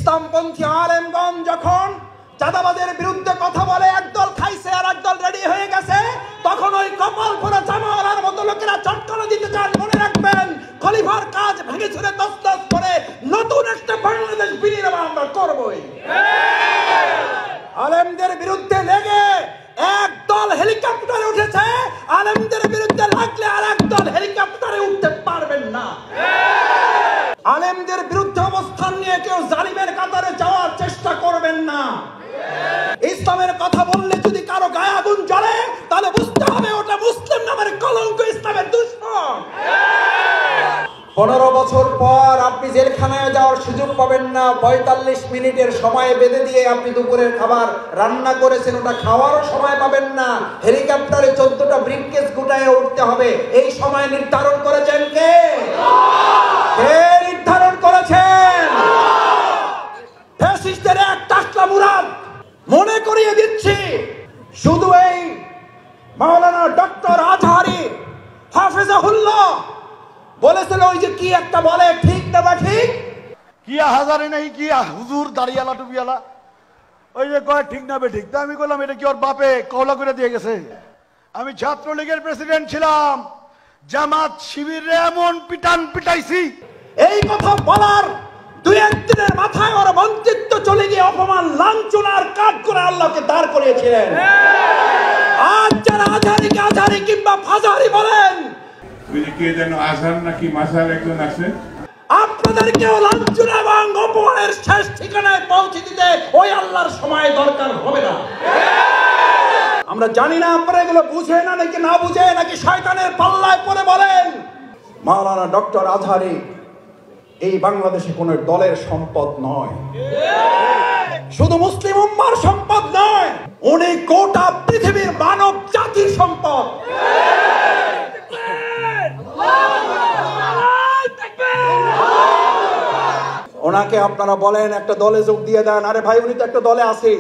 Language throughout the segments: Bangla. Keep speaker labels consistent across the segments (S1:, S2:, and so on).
S1: ইসলামপন্থী আলেমগণ যখন চাঁদাবাদের বিরুদ্ধে কথা বলে, একদল খাইছে আর একদল রেডি হয়ে গেছে, তখন ওই কপাল পোড়া জামাওয়ালার মতো লোকেরা চটকানো দিতে চান। মনে রাখবেন, খলিফার কাজ ভেঙে ছুড়ে তছনছ করে নতুন একটা বাংলাদেশ বিনির্মাণ আমরা করবই। আলেমদের বিরুদ্ধে লেগে একদল হেলিকপ্টারে উঠেছে, আলেমদের বিরুদ্ধে লাগলে আর একদল হেলিকপ্টারে উঠতে পারবেন না। আলেমদের বিরুদ্ধে অবস্থান নিয়ে কেউ জালিমের কাতারে যাওয়ার চেষ্টা করবেন না। ইসলামের কথা বললে যদি কারো গায়ে আগুন জ্বলে, তাহলে বুঝতে হবে ওটা মুসলিম নামের কলঙ্ক, ইসলামের দুশমন। 15 বছর পর আপনি জেলখানায় যাওয়ার সুযোগ পাবেন না। 45 মিনিটের সময় বেঁধে দিয়ে আপনি দুপুরের খাবার রান্না করেছেন, ওটা খাওয়ারও সময় পাবেন না। হেলিকপ্টারে 14টা ব্রিফকেস গুটায়ে উঠতে হবে। এই সময় নির্ধারণ করেছেন কে? কে নির্ধারণ করেছেন? ফ্যাসিস্টদের এক টাকলা মুরাদ। মনে করিয়ে দিচ্ছি, শুধু এই মাওলানা ডক্টর আজহারি হাফেজাহুল্লাহ বলেছিল, ওই যে কি একটা বলে, ঠিক না বা ঠিক?
S2: কিয়া হাজারে নাই কিয়া হুজুর দাঁড়িয়ালা টুপিয়ালা, ওই যে কয় ঠিক না বে ঠিক। আমি বললাম এটা কি ওর বাপে কওলা করে দিয়ে গেছে? আমি ছাত্রলীগের প্রেসিডেন্ট ছিলাম, জামাত শিবিরে এমন পিটান পিটাইছি।
S1: এই কথা বলার 2-1 দিনের মাথায় ওর মন্ত্রিত্ব চলে গিয়ে অপমান লাঞ্ছনার কাজ করে আল্লাহকে দাঁড় করিয়েছিলেন। আজ যারা আজহারিকে আজহারি কিংবা ফাজারি বলেন,
S3: কে যেন আজহার নাকি মাসার একজন আছে,
S1: আপনাদেরকেও লাঞ্ছনা এবং অপমানের শেষ ঠিকানায় পৌঁছে দিতে ওই আল্লাহর সময় দরকার হবে না। আমরা জানি না আপনারা এগুলো বুঝে না নাকি না বুঝে, নাকি শয়তানের পাল্লায় পড়ে বলেন। মাওলানা ডক্টর আজহারি এই বাংলাদেশে কোন দলের সম্পদ নয়, শুধু মুসলিম উম্মার সম্পদ নয়, উনি গোটা পৃথিবীর মানব জাতির সম্পদ। ওনাকে আপনারা বলেন একটা দলে যোগ দিয়ে দেন, আরে ভাই উনি তো একটা দলে আছে।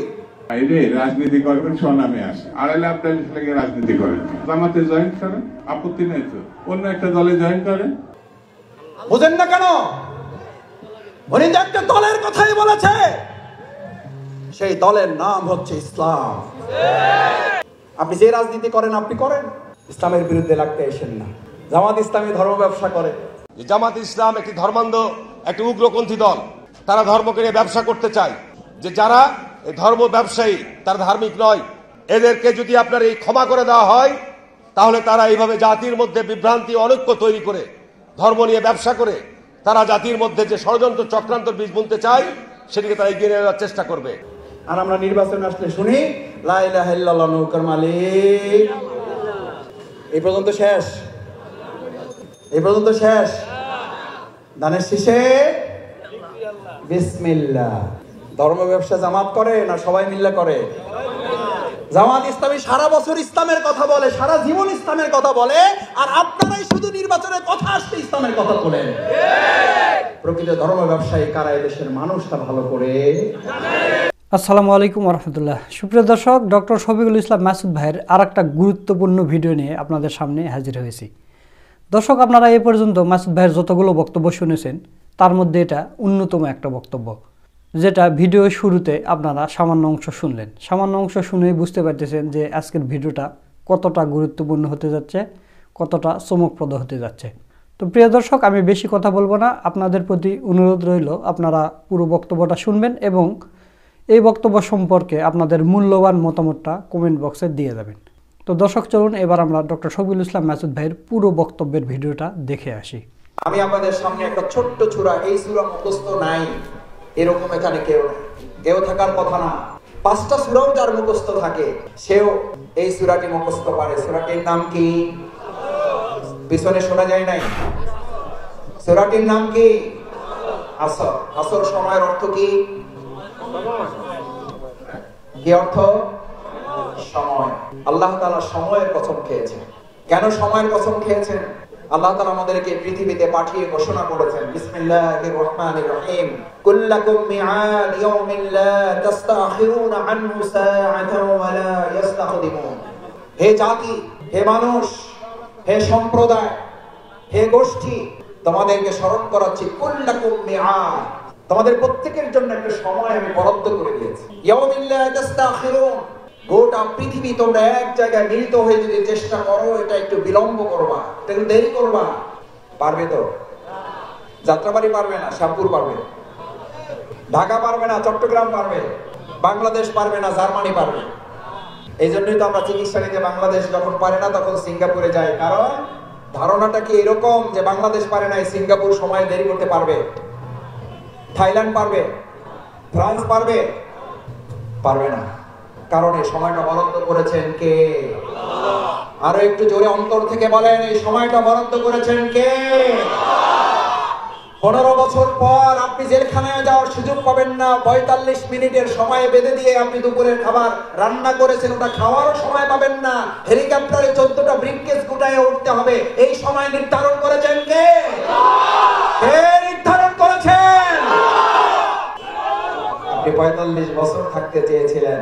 S3: রাজনীতি করবেন স্বনামে আসে, আড়াইলে আপনার রাজনীতি করেন, জামাতে জয়েন করেন, আপত্তি নেই তো, অন্য একটা দলে জয়েন করেন।
S1: বুঝেন না কেন? উনি যে একটা দলের কথাই বলেছে, সেই দলের নাম হচ্ছে ইসলাম। আপনি যে রাজনীতি করেন আপনি করেন, ইসলামের বিরুদ্ধে লাগতে আসেন না। জামাত ইসলামী ধর্ম ব্যবসা করে।
S4: জামাত ইসলাম একটি ধর্মান্ধ, একটি উগ্রপন্থী দল। তারা ধর্মকে নিয়ে ব্যবসা করতে চায়, যে যারা এই ধর্ম ব্যবসায়ী তারা ধার্মিক নয়। এদেরকে যদি আপনার এই ক্ষমা করে দেওয়া হয়, তাহলে তারা এইভাবে জাতির মধ্যে বিভ্রান্তি অনৈক্য তৈরি করে ধর্ম নিয়ে ব্যবসা করে তারা জাতির মধ্যে যে ষড়যন্ত্র চক্রান্ত বীজ বুনতে চায়, সেটিকে তারা এগিয়ে নেওয়ার চেষ্টা করবে।
S1: আর আমরা নির্বাচন আসলে শুনি লা ইলাহা ইল্লাল্লাহ নৌকার মালিক। এই পর্যন্ত শেষ, এই পর্যন্ত শেষ। দানের শেষে বিসমিল্লাহ। ধর্ম ব্যবসা জামাত করে না সবাই মিল্লা করে? জামাত ইসলামী সারা বছর ইসলামের কথা বলে, সারা জীবন ইসলামের কথা বলে, আর আপনারাই শুধু নির্বাচনের কথা আসছে ইসলামের কথা বলেন। প্রকৃত ধর্ম ব্যবসায়ী কারা এদেশের মানুষটা ভালো করে।
S5: আসসালামু আলাইকুম রহমতুল্লাহ। সুপ্রিয় দর্শক, ডক্টর শফিকুল ইসলাম মাসুদ ভাইয়ের আর একটা গুরুত্বপূর্ণ ভিডিও নিয়ে আপনাদের সামনে হাজির হয়েছি। দর্শক, আপনারা এ পর্যন্ত মাসুদ ভাইয়ের যতগুলো বক্তব্য শুনেছেন, তার মধ্যে এটা অন্যতম একটা বক্তব্য, যেটা ভিডিও শুরুতে আপনারা সামান্য অংশ শুনলেন। সামান্য অংশ শুনেই বুঝতে পারতেছেন যে আজকের ভিডিওটা কতটা গুরুত্বপূর্ণ হতে যাচ্ছে, কতটা চমকপ্রদ হতে যাচ্ছে। তো প্রিয় দর্শক, আমি বেশি কথা বলবো না, আপনাদের প্রতি অনুরোধ রইল আপনারা পুরো বক্তব্যটা শুনবেন এবং এই বক্তব্য সম্পর্কে আপনাদের মূল্যবান মতামতটা কমেন্ট বক্সে দিয়ে যাবেন। তো দর্শক, চলুন এবার আমরা ডক্টর শফিকুল ইসলাম মাসুদ ভাইয়ের পুরো বক্তব্যের ভিডিওটা দেখে আসি।
S1: আমি আপনাদের সামনে একটা ছোট্ট সূরা, এই সূরা মুখস্থ নাই এরকম এখানে কেউ থাকার কথা না। 5টা সূরাও যার মুখস্থ থাকে, সেও এই সূরাটি মুখস্থ পারে। সূরাটির নাম কি? পিছনে শোনা যায় নাই? সূরাটির নাম কি? আসর। আসর সময়ের অর্থ কি? কি অর্থ? সময়। আল্লাহ তাআলা সময়ের কসম খেয়েছেন। কেন সময়ের কসম খেয়েছেন? আল্লাহ তাআলা আমাদেরকে পৃথিবীতে পাঠিয়ে ঘোষণা করেছেন, বিসমিল্লাহির রহমানির রহিম, কুল্লাকুম মিআদ ইয়াউমিন লা তাস্তাখিরুনা আনহু সাআতান ওয়া লা ইস্তাকদিমুন। হে জাতি, হে মানুষ, হে সম্প্রদায়, হে গোষ্ঠী, তোমাদেরকে স্মরণ করাচ্ছি, কুল্লাকুম মিআদ, তোমাদের প্রত্যেকের জন্য একটা সময় আমি বরাদ্দ করে দিয়েছি। ইয়াউমিন লা তাস্তাখিরুন, গোটা পৃথিবী তোমরা এক জায়গায় মিলিত হয়ে যদি চেষ্টা করো, এটা একটু বিলম্ব করবা, একটু দেরি করবা, পারবে তো? যাত্রাবাড়ি পারবে না, শ্যামপুর পারবে, ঢাকা পারবে না, চট্টগ্রাম পারবে, বাংলাদেশ পারবে না, জার্মানি পারবে। এই জন্যই তো আমরা চিকিৎসা নিতে বাংলাদেশ যখন পারে না তখন সিঙ্গাপুরে যাই, কারণ ধারণাটা কি এরকম যে বাংলাদেশ পারে না, সিঙ্গাপুর সময় দেরি করতে পারবে, থাইল্যান্ড পারবে, ফ্রান্স পারবে? পারবে না, কারণ এই সময়টা বরাদ্দ করেছেন কে? আরো একটু জোরে অন্তর থেকে বলেন, এই সময়টা বরাদ্দ করেছেন কে? 15 বছর পর আপনি জেলখানায় যাওয়ার সুযোগ পাবেন না। 45 মিনিটের সময় বেঁধে দিয়ে আপনি দুপুরের খাবার রান্না করেছেন, ওটা খাওয়ারও সময় পাবেন না। হেলিকপ্টারে 14টা ব্রিফকেস গুটায় উঠতে হবে। এই সময় নির্ধারণ করেছেন কে? কে নির্ধারণ করেছেন? আপনি 45 বছর থাকতে চেয়েছিলেন,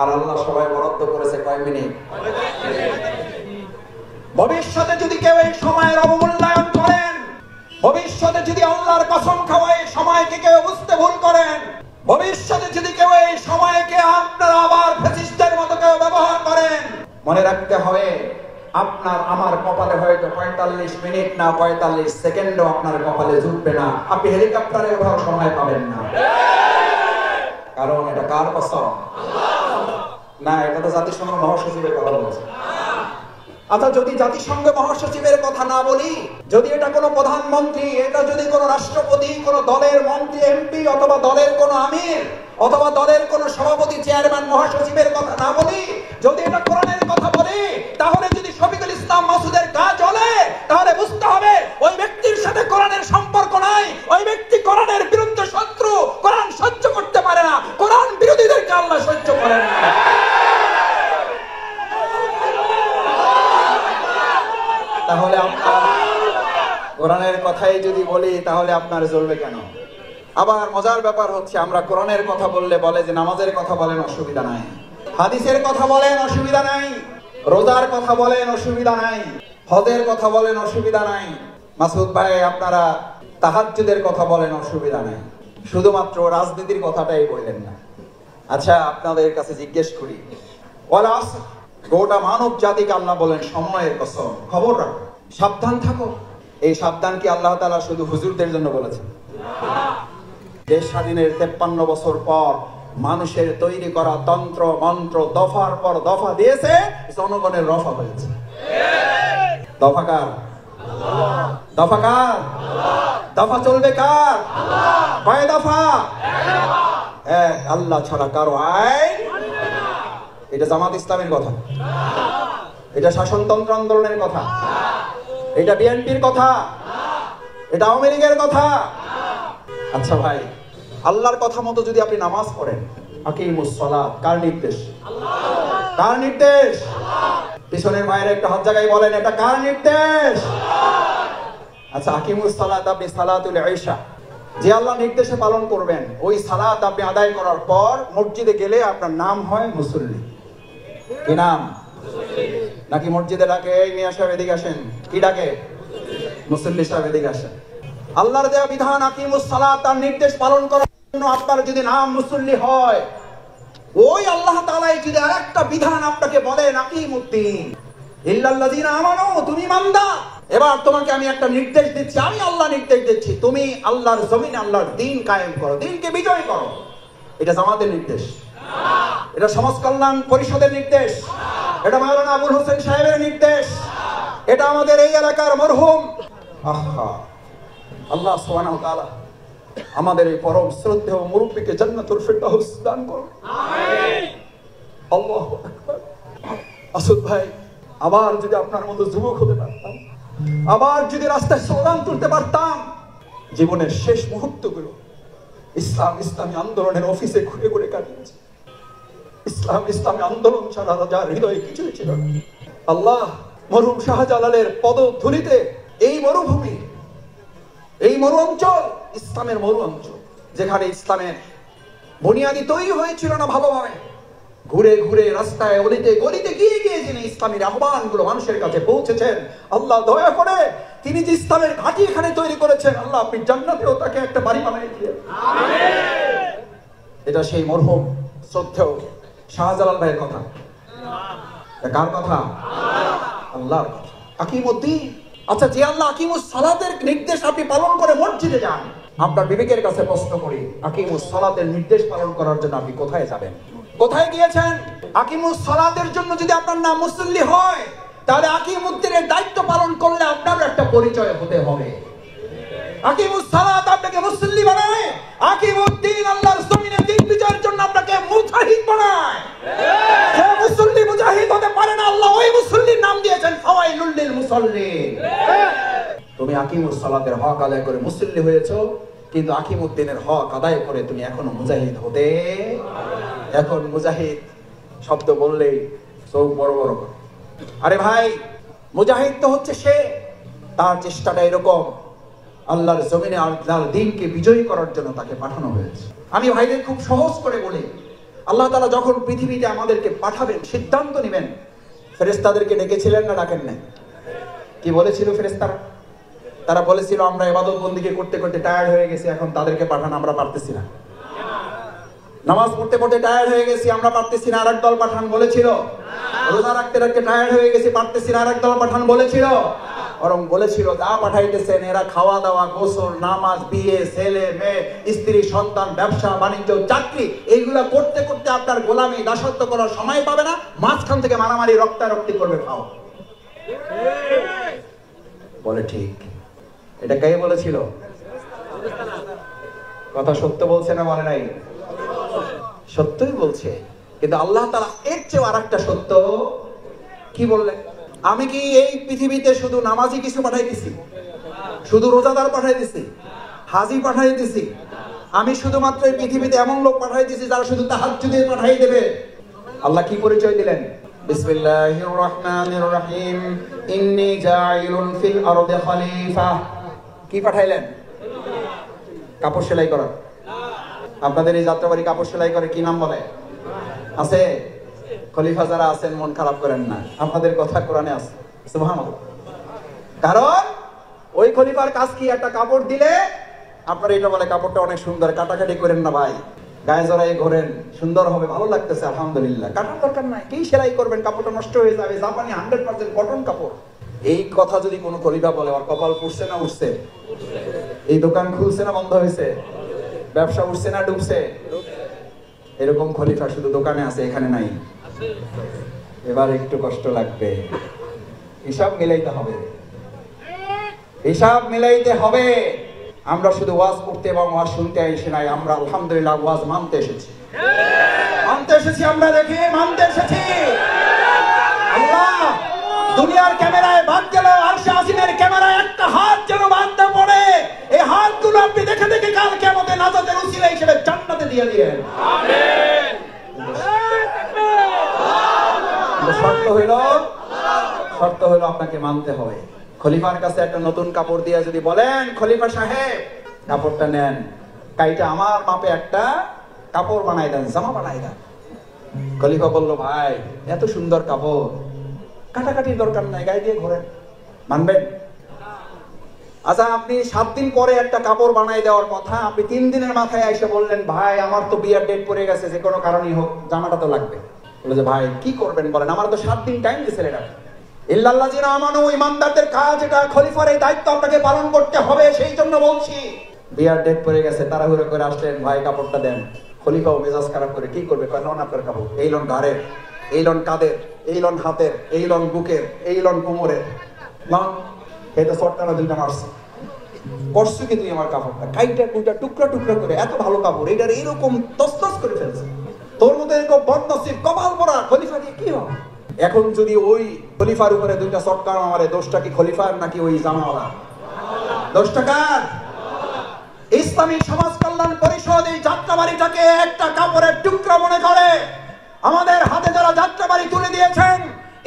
S1: আর আল্লাহ সময় বরাদ্দ করেছে কয় মিনিট? ভবিষ্যতে যদি কেউ এই সময়ের অবমূল্যায়ন করেন, ভবিষ্যতে যদি আল্লাহর কসম খাওয়ায় সময়কে কেউ বুঝতে ভুল করেন, ভবিষ্যতে যদি কেউ এই সময়কে আপনারা আবার ফ্যাসিস্টের মতো কেউ ব্যবহার করেন, মনে রাখতে হবে আপনার আমার কপালে হয়তো 45 মিনিট না 45 সেকেন্ডও আপনার কপালে জুটবে না, আপনি হেলিকপ্টারে ওঠার সময় পাবেন না। কারণ এটা কার কসম? না, এটা তো জাতিসংঘ মহাসচিবের কথা বলছে। আচ্ছা, যদি জাতিসংঘ মহাসচিবের কথা না বলি, যদি এটা কোনো প্রধানমন্ত্রী, এটা যদি কোনো রাষ্ট্রপতি, কোনো দলের মন্ত্রী, এমপি, অথবা দলের কোনো আমির, অথবা দলের কোনো সভাপতি, চেয়ারম্যান, মহাসচিবের কথা না বলি, যদি এটা কোরআনের কথা বলি, তাহলে যদি শফিকুল ইসলাম মাসুদের গা জ্বলে, তাহলে বুঝতে হবে ওই ব্যক্তির সাথে কোরআনের সম্পর্ক নাই, ওই ব্যক্তি কোরআনের বিরুদ্ধে শত্রু, কোরআন সহ্য করতে পারে না, কোরআন বিরোধীদেরকে আল্লাহ সহ্য করেন না। তাহলে আপনার কোরআনের কথাই যদি বলি, তাহলে আপনার জ্বলবে কেন? আবার মজার ব্যাপার হচ্ছে, আমরা কোরআনের কথা বললে বলে যে নামাজের কথা বলেন, অসুবিধা নাই, হাদিসের কথা বলেন, অসুবিধা নাই, রোজার কথা বলেন, অসুবিধা নাই, হজের কথা বলেন, অসুবিধা নাই। মাসুদ ভাই, আপনারা তাহাজ্জুদের কথা বলেন, অসুবিধা নাই, শুধুমাত্র রাজনীতির কথাটাই বললেন না। আচ্ছা, আপনাদের কাছে জিজ্ঞেস করি, ওয়াল আসর, গোটা মানব জাতিকে আল্লাহ বলেন সময়ের কসম, খবর রাখো, সাবধান থাকো। এই সাবধান কি আল্লাহ তাআলা শুধু হুজুরদের জন্য বলেছেন? দেশ স্বাধীনের 53 বছর পর মানুষের তৈরি করা তন্ত্র মন্ত্র দফার পর দফা দিয়েছে, জনগণের রফা হয়েছে। দফা কার? দফা কার? দফা চলবে কার? কয় দফা? এক, আল্লাহ ছাড়া কারো আইন। এটা জামাত ইসলামের কথা, এটা শাসনতন্ত্র আন্দোলনের কথা, এটা বিএনপির কথা, এটা আওয়ামী লীগের কথা। আচ্ছা ভাই, আল্লাহর কথা মতো যদি আপনি নামাজ পড়েন, আকিমুস সালাত কার নির্দেশ? কার নির্দেশ? পিছনের মায়ের একটা হাত জায়গায় বলেন, এটা কার নির্দেশ? আচ্ছা, আকিমুস সালাত, আপনি সালাতুল ইশা যে আল্লাহ নির্দেশে পালন করবেন, ওই সালাত আপনি আদায় করার পর মসজিদে গেলে আপনার নাম হয় মুসল্লি। কি নাম? নাকি মসজিদে ডাকে, এই মিয়া সাহেব এদিকে আসেন, কি ডাকে? মুসল্লি সাহেব এদিকে আসেন। আল্লাহর দেওয়া বিধান আকিমুস সালাত, তার নির্দেশ পালন করার জন্য আপনার যদি নাম মুসল্লি হয়, ওই আল্লাহ তাআলাই যদি আরেকটা বিধান আপনাকে বলেন আকিমুদ্দিন ইল্লাল্লাযিনা আমানু, তুমি ইমানদার, এবার তোমাকে আমি একটা নির্দেশ দিচ্ছি, আমি আল্লাহ নির্দেশ দিচ্ছি, তুমি আল্লাহর জমিনে আল্লাহর দ্বীন কায়েম করো, দ্বীনকে বিজয় করো। এটা জামাতের নির্দেশ, এটা সমাজ কল্যাণ পরিষদের নির্দেশ, এটা মাওলানা আবুল হোসেন সাহেবের নির্দেশ, এটা আমাদের এই এলাকার মরহুম আল্লাহ সুবহানাহু ওয়া তাআলা আমাদের এই পরম শ্রদ্ধেয় মুরব্বিকে জান্নাতুল ফিরদাউস দান করুন। আমিন। আল্লাহু আকবার। আসুদ ভাই, আবার যদি আপনার মতো যুবক হতে পারতাম, আবার যদি রাস্তায় স্লোগান তুলতে পারতাম, জীবনের শেষ মুহূর্তগুলো ইসলামী আন্দোলনের অফিসে ঘুরে ঘুরে কাটিয়েছি। ইসলামী আন্দোলন ছাড়া যার হৃদয়ে কিছুই ছিল না। আল্লাহ মরহুম শাহজালালের পদধূলিতে এই মরুভূমি, এই মরু অঞ্চল ইসলামের মরু অঞ্চল, যেখানে ইসলামের বুনিয়াদি তৈরি হয়েছিল না ভালোভাবে, ঘুরে ঘুরে রাস্তায় অলিতে গলিতে গিয়ে গিয়ে যিনি ইসলামের আহ্বানগুলো মানুষের কাছে পৌঁছেছেন, আল্লাহ দয়া করে তিনি যে ইসলামের ঘাঁটি এখানে তৈরি করেছেন, আল্লাহ আপনি জান্নাতেও তাকে একটা বাড়ি বানিয়ে দিলেন। এটা সেই মরহুম শ্রদ্ধেয় শাহজালাল ভাইয়ের কথা। কার কথা? আল্লাহর কথা। আকিমুদ্দিন। আচ্ছা, যে আল্লাহ আকিমুস সালাতের নির্দেশ আপনি পালন করে মসজিদে যান, আপনার বিবেকের কাছে প্রশ্ন করি, আকিমুস সালাতের নির্দেশ পালন করার জন্য আপনি কোথায় যাবেন? কোথায় গিয়েছেন? আকিমুস সালাতের জন্য যদি আপনার নাম মুসল্লি হয়, তাহলে আকিমুদ্দিনের দায়িত্ব পালন করলে আপনার একটা পরিচয় হতে হবে। আকিমুস সালাত আপনাকে মুসল্লি বানায়, আকিমুদ্দিন আল্লাহর জমিনে দিন বিজয়ের জন্য আপনাকে মুজাহিদ বানায়। যে মুসল্লি মুজাহিদ হতে পারে না, আল্লাহ ওই মুসল্লির নাম দিয়েছেন ফাওয়াইলুল লিল মুসাল্লিন। তুমি আকিমুস সালাতের হক আদায় করে মুসল্লি হয়েছো, কিন্তু আকিমুদ্দিনের হক আদায় করে তুমি এখনো মুজাহিদ হতে। এখন মুজাহিদ শব্দ বললেই চোখ বড় বড় করে। আরে ভাই, মুজাহিদ তো হচ্ছে সে, তার চেষ্টাটা এরকম, আল্লাহর জমিনে আল্লাহর দ্বীনকে বিজয়ী করার জন্য তাকে পাঠানো হয়েছে। আমি ভাইদের খুব সহজ করে বলি, আল্লাহ তাআলা যখন পৃথিবীতে আমাদেরকে পাঠাবেন, সিদ্ধান্ত নেবেন, ফেরেশতাদেরকে ডেকেছিলেন না ডাকেন নাই? কি বলেছিল ফেরেশতারা? তারা বলেছিল আমরা ইবাদত বন্দেগী করতে করতে টায়ার্ড হয়ে গেছি, এখন তাদেরকে পাঠান, আমরা পারতেছি না। নামাজ পড়তে পড়তে টায়ার্ড হয়ে গেছি, আমরা পারতেছি না, আরেক দল পাঠান বলেছিল। রোজা রাখতে রাখতে টায়ার্ড হয়ে গেছি, পারতেছি না, আরেক দল পাঠান বলেছিল। বরং বলেছিল যা পাঠাইতেছেন এরা খাওয়া দাওয়া, গোসল, নামাজ, বিয়ে, ছেলে মেয়ে, স্ত্রী, সন্তান, ব্যবসা বাণিজ্য, চাকরি, এইগুলা করতে করতে আপনার গোলামি দাসত্ব করার সময় পাবে না, মাঝখান থেকে মারামারি রক্তারক্তি করবে। খাও বলে ঠিক। এটা কে বলেছিল? কথা সত্য বলছে না বলে নাই? সত্যই বলছে। কিন্তু আল্লাহ তাআলা এর চেয়ে আরেকটা সত্য কি বললেন? আমি কি এই পৃথিবীতে শুধু নামাজি কিছু পাঠাইতেছি, শুধু রোজাদার পাঠাইতেছি, হাজি পাঠাইতেছি? আমি শুধুমাত্র এই পৃথিবীতে এমন লোক পাঠাইতেছি যারা শুধু তাহাজ্জুদে পাঠাই দেবে। আল্লাহ কি পরিচয় দিলেন? বিসমিল্লাহির রহমানির রহিম, ইন্নী জাইলুন ফিল আরদি খলিফা। কি পাঠাইলেন? কাপড় সেলাই করা। আপনাদের এই যাত্রাবাড়ি কাপড় সেলাই করে কি নাম বলে? আছে? খলিফা যারা আছেন মন খারাপ করেন না, আপনাদের কথা কোরআনে আছে। সুবহানাল্লাহ। কারণ ওই খলিফার কাজ কি? একটা কাপড় দিলে আপনার এটা বলে কাপড়টা অনেক সুন্দর, কাটাকাটি করেন না ভাই, গায়ে জড়াই ঘোরেন, সুন্দর হবে, ভালো লাগতেছে, আলহামদুলিল্লাহ। কাটার দরকার নাই, কি সেলাই করবেন? কাপড়টা নষ্ট হয়ে যাবে। জাপানি 100% কটন কাপড়। এই কথা যদি কোনো খলিফা বলে, ওর কপাল উঠছে না উঠছে? এই দোকান খুলছে না বন্ধ হয়েছে? ব্যবসা উঠছে না ডুবছে? এরকম খলিফা শুধু দোকানে আছে, এখানে নাই। এবার একটু কষ্ট লাগবে, হিসাব মিলাইতে হবে, হিসাব মিলাইতে হবে। আমরা শুধু ওয়াজ করতে এবং ওয়াজ শুনতে এসে নাই, আমরা আলহামদুলিল্লাহ ওয়াজ মানতে এসেছি। মানতে এসেছি, আমরা দেখি মানতে এসেছি। আল্লাহ দুনিয়ার ক্যামেরায় বাদ গেল, আরশে আজিমের ক্যামেরায় একটা হাত যেন বাদ না পড়ে। এই হাতগুলো আপনি দেখে দেখে কাল কিয়ামতে নাজাতের উসিলা হিসেবে জান্নাতে দিয়ে দিয়েন। আমিন। শর্ত হইল আপনাকে মানতে হবে। খলিফার কাছে একটা নতুন কাপড় দিয়ে যদি বলেন, খলিফা সাহেব কাপড়টা নেন, কাইটা আমার মাপে একটা কাপড় বানাই দেন, জামা বানাই দেন। খলিফা বলল ভাই এত সুন্দর কাপড়, কাটাকাটির দরকার নাই, গায়ে দিয়ে ঘোরেন, মানবেন? আচ্ছা, আপনি 7 দিন পরে একটা কাপড় বানাই দেওয়ার কথা, আপনি 3 দিনের মাথায় এসে বললেন ভাই আমার তো বিয়ার ডেট পড়ে গেছে, যে কোনো কারণেই হোক জামাটা তো লাগবে। বলে যে ভাই কি করবেন বলেন, আমার তো 7 দিন টাইম দিয়েছে। এটা ইল্লাল্লাযিনা আমানু, ইমানদারদের কাজ, এটা খলিফার এই দায়িত্ব আপনাকে পালন করতে হবে, সেই জন্য বলছি। বিয়ার ডেট পড়ে গেছে, তাড়াহুড়ো করে আসলেন, ভাই কাপড়টা দেন। খলিফাও মেজাজ খারাপ করে কি করবে, কয় লন আপনার কাপড়, এই লন ঘাড়ের, এই লন কাঁধের, এই লন হাতের, এই লন বুকের, এই লন কোমরের, লন। এই তো শর্টটা দুইটা মারছে, করছো কি তুই আমার কাপড়টা, কাইটা কুইটা টুকরা টুকরা করে, এত ভালো কাপড় এটার এইরকম তসতস করে ফেলছে, তোর মতো এরকম বদনসিব কপাল পড়া খলিফা দিয়ে কি হবে? এখন যদি ওই খলিফার উপরে দুইটা চটকার মারে, দোষটা কি খলিফার নাকি ওই জামাওয়ালা? দোষটা কার? ইসলামী সমাজ কল্যাণ পরিষদ এই যাত্রাবাড়িটাকে একটা কাপড়ের টুকরা মনে করে। আমাদের হাতে যারা যাত্রাবাড়ি তুলে দিয়েছেন,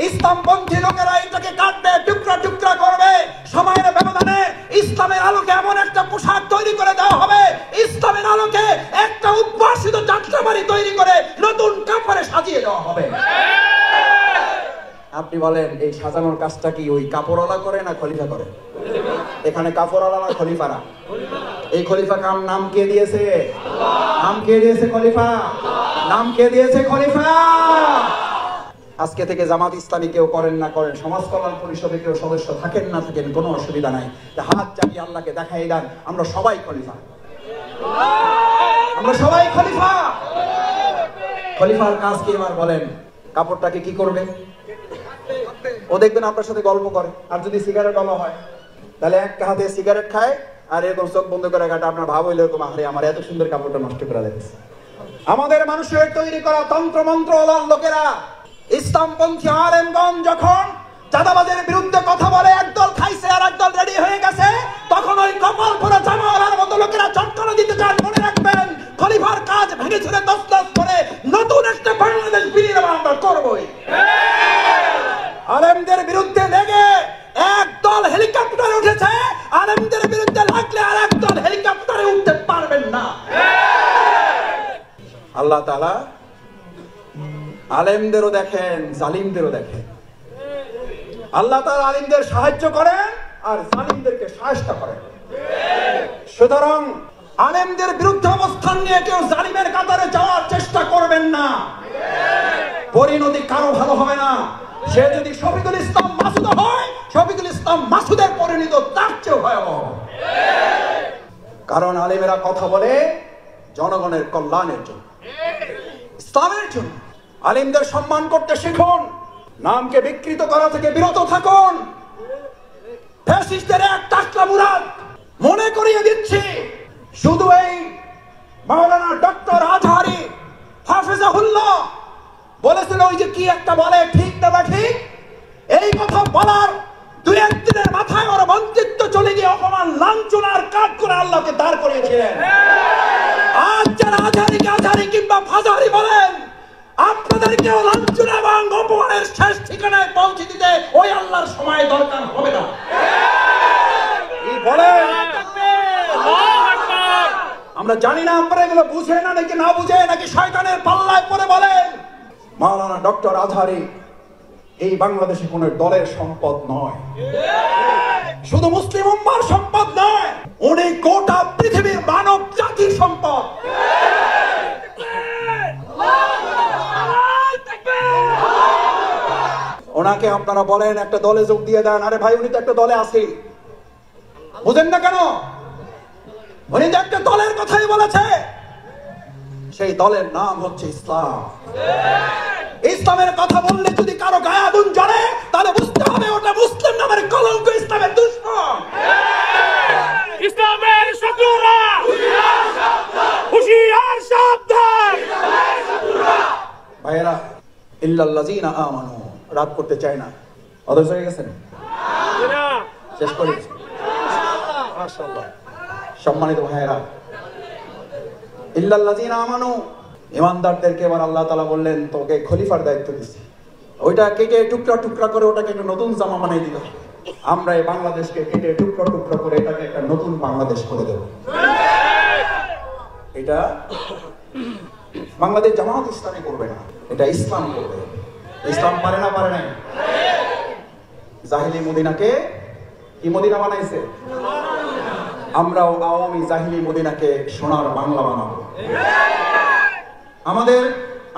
S1: ইসলামপন্থী লোকেরা এটাকে কাটবে, টুকরা টুকরা করবে। সময়ের ব্যবধানে ইসলামের আলোকে এমন একটা পোশাক তৈরি করে দেওয়া হবে, ইসলামের আলোকে একটা উদ্ভাসিত যাত্রাবাড়ি তৈরি করে নতুন কাপড়ে করে সাজিয়ে দেওয়া হবে। আপনি বলেন এই সাজানোর কাজটা কি ওই কাপড়ওয়ালা করে না খলিফা করে? এখানে কাপড়ওয়ালা না খলিফারা? এই খলিফা কাম নাম কে দিয়েছে? নাম কে দিয়েছে? খলিফা। নাম কে দিয়েছে? খলিফা। আজকে থেকে জামাত ইসলামী কেউ করেন না করেন, সমাজ কল্যাণ পরিষদে কেউ সদস্য থাকেন না থাকেন, কোনো অসুবিধা নাই। হাত জাগিয়ে আল্লাহকে দেখাই দেন আমরা সবাই খলিফা, আমরা সবাই খলিফা। খলিফার কাজ কি এবার বলেন? কাপড়টাকে কি করবে? ও দেখবেন আপনার সাথে গল্প করে, আর যদি সিগারেট বলা হয় তাহলে এক হাতে সিগারেট খায় আর এরকম চোখ বন্ধ করে কাটা। আপনার ভাব হইলে এরকম, আরে আমার এত সুন্দর কাপড়টা নষ্ট করে দিয়েছে। আমাদের মানুষের তৈরি করা তন্ত্র মন্ত্র লোকেরা, ইসলামপন্থী আলেমগণ যখন চাঁদাবাজের বিরুদ্ধে কথা বলে, একদল খাইছে আর একদল রেডি হয়ে গেছে, তখন ওই কপাল পরা জামাওয়ালার মতো লোকেরা চটকানো দিতে চান। মনে রাখবেন, খলিফার কাজ ভেঙে ছুড়ে তছনছ করে নতুন একটা বাংলাদেশ বিনির্মাণ আমরা করবই। আলেমদের বিরুদ্ধে লেগে একদল হেলিকপ্টারে উঠেছে, আলেমদের বিরুদ্ধে লাগলে আর একদল হেলিকপ্টারে উঠতে পারবেন না। আল্লাহ তাআলা আলেমদেরও দেখেন, জালিমদেরও দেখেন। আল্লাহ তাআলা আলেমদের সাহায্য করেন আর জালিমদেরকে সাহায্য করেন। সুতরাং আলেমদের বিরুদ্ধে অবস্থান নিয়ে কেউ জালিমের কাতারে যাওয়ার চেষ্টা করবেন না। পরিণতি কারো ভালো হবে না। সে যদি শফিকুল ইসলাম মাসুদ হয়, শফিকুল ইসলাম মাসুদের পরিণতি তার চেয়েও ভয়াবহ। কারণ আলেমেরা কথা বলে জনগণের কল্যাণের জন্য, ইসলামের জন্য। আলেমদের সম্মান করতে শিখুন, নামকে বিকৃত করা থেকে বিরত থাকুন। ফ্যাসিস্টদের এক টাকলা মুরাদ মনে করিয়ে দিচ্ছি, শুধু এই মাওলানা ডক্টর আজহারি হাফেজাহুল্লাহ বলেছিল ওই যে কি একটা বলে ঠিক না ঠিক, এই কথা বলার দুই একদিনের মাথায় ওর মন্ত্রিত্ব চলে গিয়ে অপমান লাঞ্ছনার কাজ করে আল্লাহকে দাঁড় করিয়েছিলেন। আজ যারা আজহারিকে আজহারি কিংবা ফাজারি বলেন, আপনাদেরকেও লাঞ্ছনা এবং অপমানের শেষ ঠিকানায় পৌঁছে দিতে ওই আল্লাহর সময় দরকার হবে না। আমরা জানি না আপনারা এগুলো বুঝে না নাকি না বুঝে, নাকি শয়তানের পাল্লায় পড়ে বলেন। মাওলানা ডক্টর আজহারি এই বাংলাদেশে কোন দলের সম্পদ নয়, শুধু মুসলিম উম্মার সম্পদ নয়, উনি গোটা পৃথিবীর মানব জাতির সম্পদ। ওনাকে আপনারা বলেন একটা দলে যোগ দিয়ে দেন, আরে ভাই উনি তো একটা দলে আছে, বুঝেন না কেন? উনি তো একটা দলের কথাই বলেছে, সেই দলের নাম হচ্ছে ইসলাম। ইসলামের কথা বললে যদি কারো গায়ে আগুন জ্বলে, তাহলে বুঝতে হবে ওটা মুসলিম নামের কলঙ্ক, ইসলামের দুশমন,
S6: ইসলামের শত্রুরা। হুঁশিয়ার সাবধান
S1: ভাইয়েরা। ইল্লাল্লাযীনা আমানু, রাত করতে চায় না, অধৈর্য হয়ে গেছেন? শেষ করি। মাশাআল্লাহ। সম্মানিত ভাইয়েরা, ইল্লাল্লাযীনা আমানু, ইমানদারদেরকে এবার আল্লাহ তাআলা বললেন তোকে খলিফার দায়িত্ব দিছি। ওইটা কেটে টুকরা টুকরা করে ওটাকে একটা নতুন জামা বানিয়ে দিল। আমরা এই বাংলাদেশকে কেটে টুকরা টুকরা করে এটাকে একটা নতুন বাংলাদেশ করে দেব। এটা বাংলাদেশ জামাত ইসলামী করবে না, এটা ইসলাম করবে। ইসলাম পারে না? পারে নাই? জাহিলি মদিনাকে কি মদিনা বানাইছে? আমরাও আওয়ামী জাহিলি মদিনাকে সোনার বাংলা বানাবো। আমাদের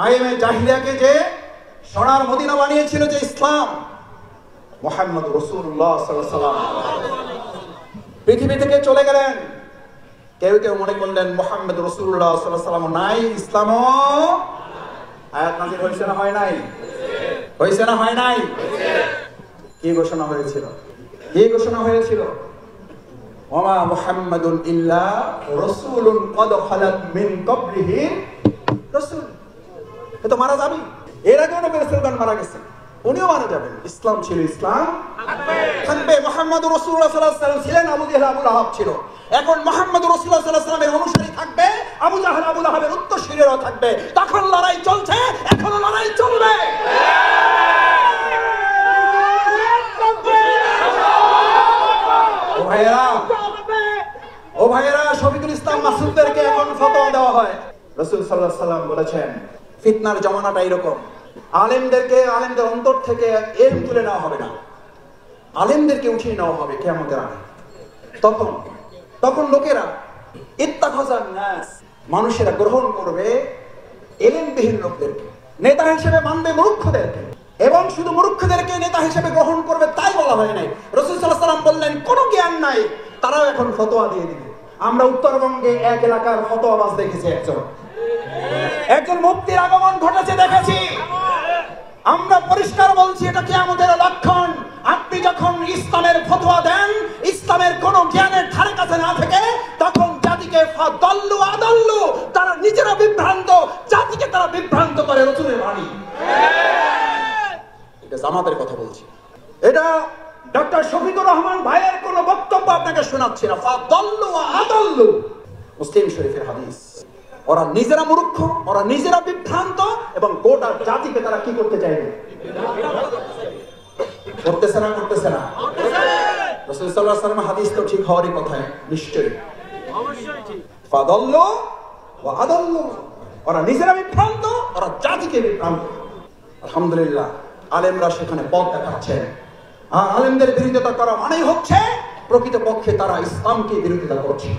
S1: আইএমএ জাহিলিয়াকে যে সোনার মদিনা বানিয়েছিল যে ইসলাম, মুহাম্মদ রাসূলুল্লাহ সাল্লাল্লাহু আলাইহি ওয়াসাল্লাম পৃথিবী থেকে চলে গেলেন। কেউ কেউ মনে করলেন মুহাম্মদ রাসূলুল্লাহ সাল্লাল্লাহু আলাইহি ওয়াসাল্লাম নাই, ইসলামও আয়াত নাযিল হয়েছে না হয় নাই? হয়েছে না হয় নাই? কি ঘোষণা হয়েছিল? কি ঘোষণা হয়েছিল? ওমা মুহাম্মাদুন ইল্লা রাসূলুন ক্বাদ খালাত মিন ক্বাবলিহি রাসূল। এ তো মারা যাবে, এর আগে নবী রাসূলগণ মারা গেছে, উনিও মারা যাবেন। ইসলাম ছিল, ইসলাম থাকবে। মুহাম্মদুর রাসূলুল্লাহ সাল্লাল্লাহু আলাইহি ওয়াসাল্লাম ছিলেন, আবু জাহল আবু লাহাব ছিল। এখন মুহাম্মদুর রাসূলুল্লাহ সাল্লাল্লাহু আলাইহি ওয়াসাল্লামের অনুসারী থাকবে, আবু জাহল আবু লাহাবের উত্তরসূরিরাও থাকবে। তখন লড়াই চলছে, এখনো লড়াই চলবে। ও ভাইয়েরা, শফিকুল ইসলাম মাসুদদেরকে এখন ফতোয়া দেওয়া হয়। রাসূল সাল্লাল্লাহু আলাইহি ওয়াসাল্লাম বলেছেন ফিতনার জমানাটা এরকম। আলেমদের অন্তর থেকে এলম তুলে নেওয়া হবে না, আলেমদেরকে উঠিয়ে নেওয়া হবে কিয়ামতের আগে। তখন লোকেরা ইত্তাখাযান নাস, মানুষেরা গ্রহণ করবে এলেমবিহীন লোকদেরকে, নেতা হিসেবে মানবে মূর্খদেরকে, এবং শুধু মূর্খদেরকে নেতা হিসেবে গ্রহণ করবে তাই বলা হয় নাই। রাসূল সাল্লাল্লাহু আলাইহি ওয়াসাল্লাম বললেন কোনো জ্ঞান নাই, তারাও এখন ফতোয়া দিয়ে দিবে। আমরা উত্তরবঙ্গে এক এলাকার ফতোয়াবাজ দেখেছি, একজন মুফতির আগমন ঘটেছে দেখেছি। আমরা পরিষ্কার বলছি এটা কিয়ামতের লক্ষণ। আপনি যখন ইসলামের ফতোয়া দেন, ইসলামের কোন জ্ঞানের ধারে কাছে না থেকে, তখন জাতিকে ফাদাল্লু আদাল্লু, তারা নিজেরা বিভ্রান্ত, জাতিকে তারা বিভ্রান্ত করে। রাসূলের বাণী, এটা জামাতের কথা বলছি, এটা ডক্টর শফিকুর রহমান ভাইয়ের কোন বক্তব্য আপনাকে শোনাচ্ছি না। ফাদাল্লু আদাল্লু, মুসলিম শরীফের হাদিস। ওরা নিজেরা মূর্খ, ওরা নিজেরা বিভ্রান্ত, এবং গোটা জাতিকে তারা কি করতে চাইবে? করতেছে না? রাসূল সাল্লাল্লাহু আলাইহি ওয়াসাল্লাম হাদিস তো ঠিক হওয়ারই কথা, নিশ্চয়ই। ফাদাল্লু ওয়া আদাল্লু, ওরা নিজেরা বিভ্রান্ত, ওরা জাতিকে বিভ্রান্ত। আলহামদুলিল্লাহ, আলেমরা সেখানে পথ দেখাচ্ছেন। আর আলেমদের বিরোধিতা করা মানেই হচ্ছে প্রকৃতপক্ষে তারা ইসলামকে বিরোধিতা করছে।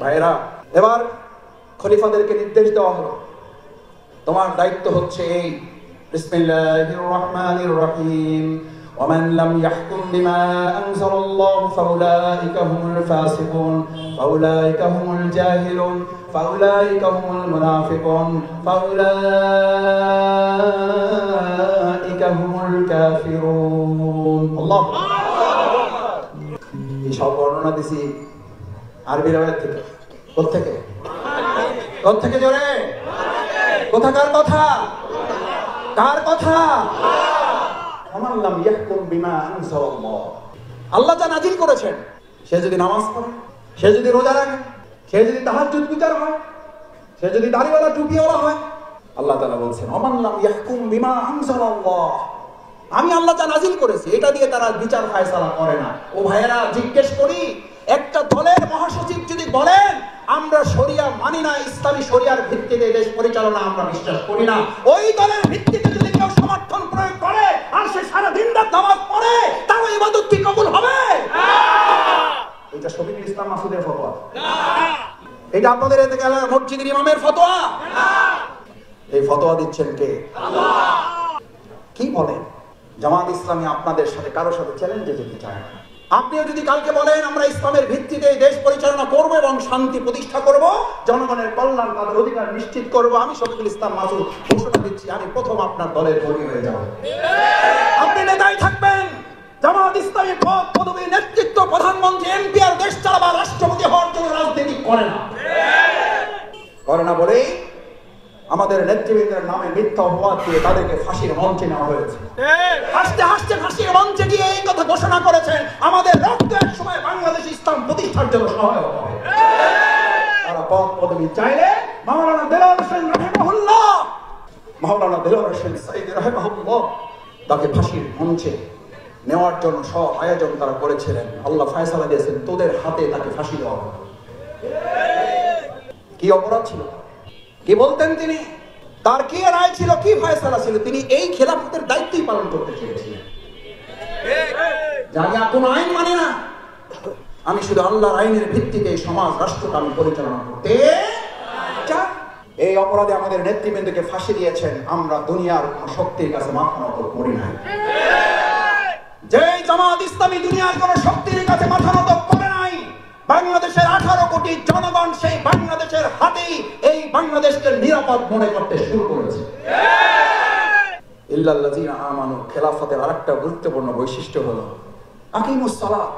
S1: ভাইরা, এবার খলিফাদেরকে নির্দেশ দেওয়া হলো, তোমার দায়িত্ব হচ্ছে এই, বিসমিল্লাহির রহমানির রহিম, ওয়ামান লাম ইয়াহকুম বিমা আনজালাল্লাহু ফাউলাইকা হুমুল ফাসিকুন ফাউলাইকা হুমুল জাহিলুন ফাউলাইকা হুমুল মুনাফিকুন ফাউলাইকা হুমুল কাফিরুন। আল্লাহ, এই সব বর্ণনা দিছি আরবি রাওয়ায়াত থেকে। কোত্থেকে জোরে? কোথাকার কথা? কার কথা? ওমান লাম ইয়াহকুম বিমা আনজালাল্লাহ, আল্লাহ যা নাজিল করেছেন, সে যদি নামাজ পড়ে, সে যদি রোজা রাখে, সে যদি তাহাজ্জুদ গুজার হয়, সে যদি দাড়িওয়ালা টুপিওয়ালা হয়, আল্লাহ তাআলা বলছেন ওমান লাম ইয়াহকুম বিমা আনজালাল্লাহ, আমি আল্লাহ যা নাজিল করেছি এটা দিয়ে তারা বিচার ফায়সালা করে না। ও ভাইয়েরা, জিজ্ঞেস করি, একটা দলের মহাসচিব যদি বলেন আমরা শরিয়া মানি না, ইসলামী শরিয়ার ভিত্তিতে দেশ পরিচালনা আমরা বিশ্বাস করি না, ওই দলের ভিত্তিতে যদি কেউ সমর্থন প্রয়োগ করে আর সে সারা দিন রাত নামাজ পড়ে, তার ইবাদত কি কবুল হবে? এটা শফিকুল ইসলাম মাসুদের ফতোয়া, এটা আপনাদের মসজিদের ইমামের ফতোয়া। এই ফতোয়া দিচ্ছেন কে? কি বলেন? জামাত ইসলামী আপনাদের সাথে কারোর সাথে চ্যালেঞ্জে যেতে চায় না। আপনিও যদি কালকে বলেন আমরা ইসলামের ভিত্তিতে দেশ পরিচালনা করব এবং শান্তি প্রতিষ্ঠা করব, জনগণের কল্যাণ, তাদের অধিকার নিশ্চিত করব, আমি শফিকুল ইসলাম মাসুদ ঘোষণা দিচ্ছি, আমি প্রথম আপনার দলের কর্মী হয়ে যাব। আপনি নেতাই থাকবেন, জামাত ইসলামী পদ পদবী নেতৃত্ব, প্রধানমন্ত্রী, এমপি আর দেশ চালাবার রাষ্ট্রপতি হওয়ার জন্য রাজনীতি করে না বলেই আমাদের নেতৃবৃন্দের নামে মিথ্যা অপবাদ দিয়ে তাদেরকে ফাঁসির মঞ্চে নেওয়া হয়েছে। হাসতে হাসতে ফাঁসির মঞ্চে গিয়ে এই কথা ঘোষণা করেছেন আমাদের রক্ত এক সময় বাংলাদেশ ইসলাম প্রতিষ্ঠার জন্য সহায়ক হবে। তারা পদ পদবী চাইলে মাওলানা দেলোয়ার হোসেন রাহিমাহুল্লাহ, মাওলানা দেলোয়ার হোসেন সাইদি রাহিমাহুল্লাহ তাকে ফাঁসির মঞ্চে নেওয়ার জন্য সব আয়োজন তারা করেছিলেন। আল্লাহ ফয়সালা দিয়েছেন তোদের হাতে তাকে ফাঁসি দেওয়া হবে। কি অপরাধ ছিল? কি বলতেন তিনি? তার কি রায় ছিল? কি ফয়সালা ছিল? তিনি এই খেলাফতের দায়িত্বই পালন করতে চেয়েছিলেন। যারা কোনো আইন মানে না, আমি শুধু আল্লাহর আইনের ভিত্তিতে সমাজ রাষ্ট্রকে আমি পরিচালনা করতে চাই। এই অপরাধে আমাদের নেতৃবৃন্দকে ফাঁসি দিয়েছেন। আমরা দুনিয়ার কোন শক্তির কাছে মাথা নত করি না। যে জামাত ইসলামী দুনিয়ার কোন শক্তির কাছে মাথা নত করে নাই, বাংলাদেশের 18 কোটি জনগণ সেই বাংলাদেশের হাতেই এই বাংলাদেশকে নিরাপদ মনে করতে শুরু করেছে। ইল্লাল্লাযীনা আমানু, খেলাফতের আরেকটা গুরুত্বপূর্ণ বৈশিষ্ট্য হলো আকিমুস সালাত।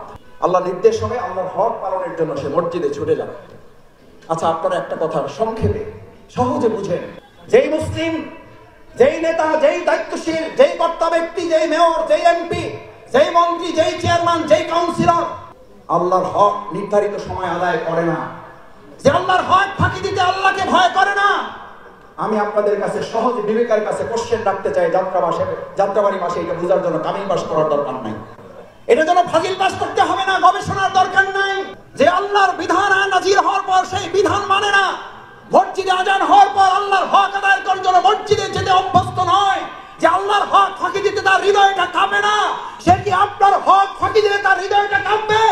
S1: আল্লাহ নির্দেশ হবে, আল্লাহর হক পালনের জন্য সে মসজিদে ছুটে যাবে। আচ্ছা, আপনারা একটা কথা সংক্ষেপে সহজে বুঝেন, যেই মুসলিম, যেই নেতা, যেই দায়িত্বশীল, যেই কর্তা ব্যক্তি, যেই মেয়র, যেই এমপি, যেই মন্ত্রী, যেই চেয়ারম্যান, যেই কাউন্সিলর আল্লাহর হক নির্ধারিত সময় আদায় করে না, যে আল্লাহর হক ফাঁকি দিতে আল্লাহকে ভয় করে না, আমি আপনাদের কাছে সহজ বিবেকের কাছে কোশ্চেন রাখতে চাই। যাত্রাবাড়ি মাসে এটা বোঝার জন্য কামিল পাস করার দরকার নাই, এটা যেন ফাজিল পাস করতে হবে না, গবেষণার দরকার নাই। যে আল্লাহর বিধান নাজিল হওয়ার পর সেই বিধান মানে না, মসজিদে আজান হওয়ার পর আল্লাহ হৃদয়টা কাঁপে না? সে কি আপনার হক ফাঁকি দিলে তার হৃদয়টা কাঁপবে?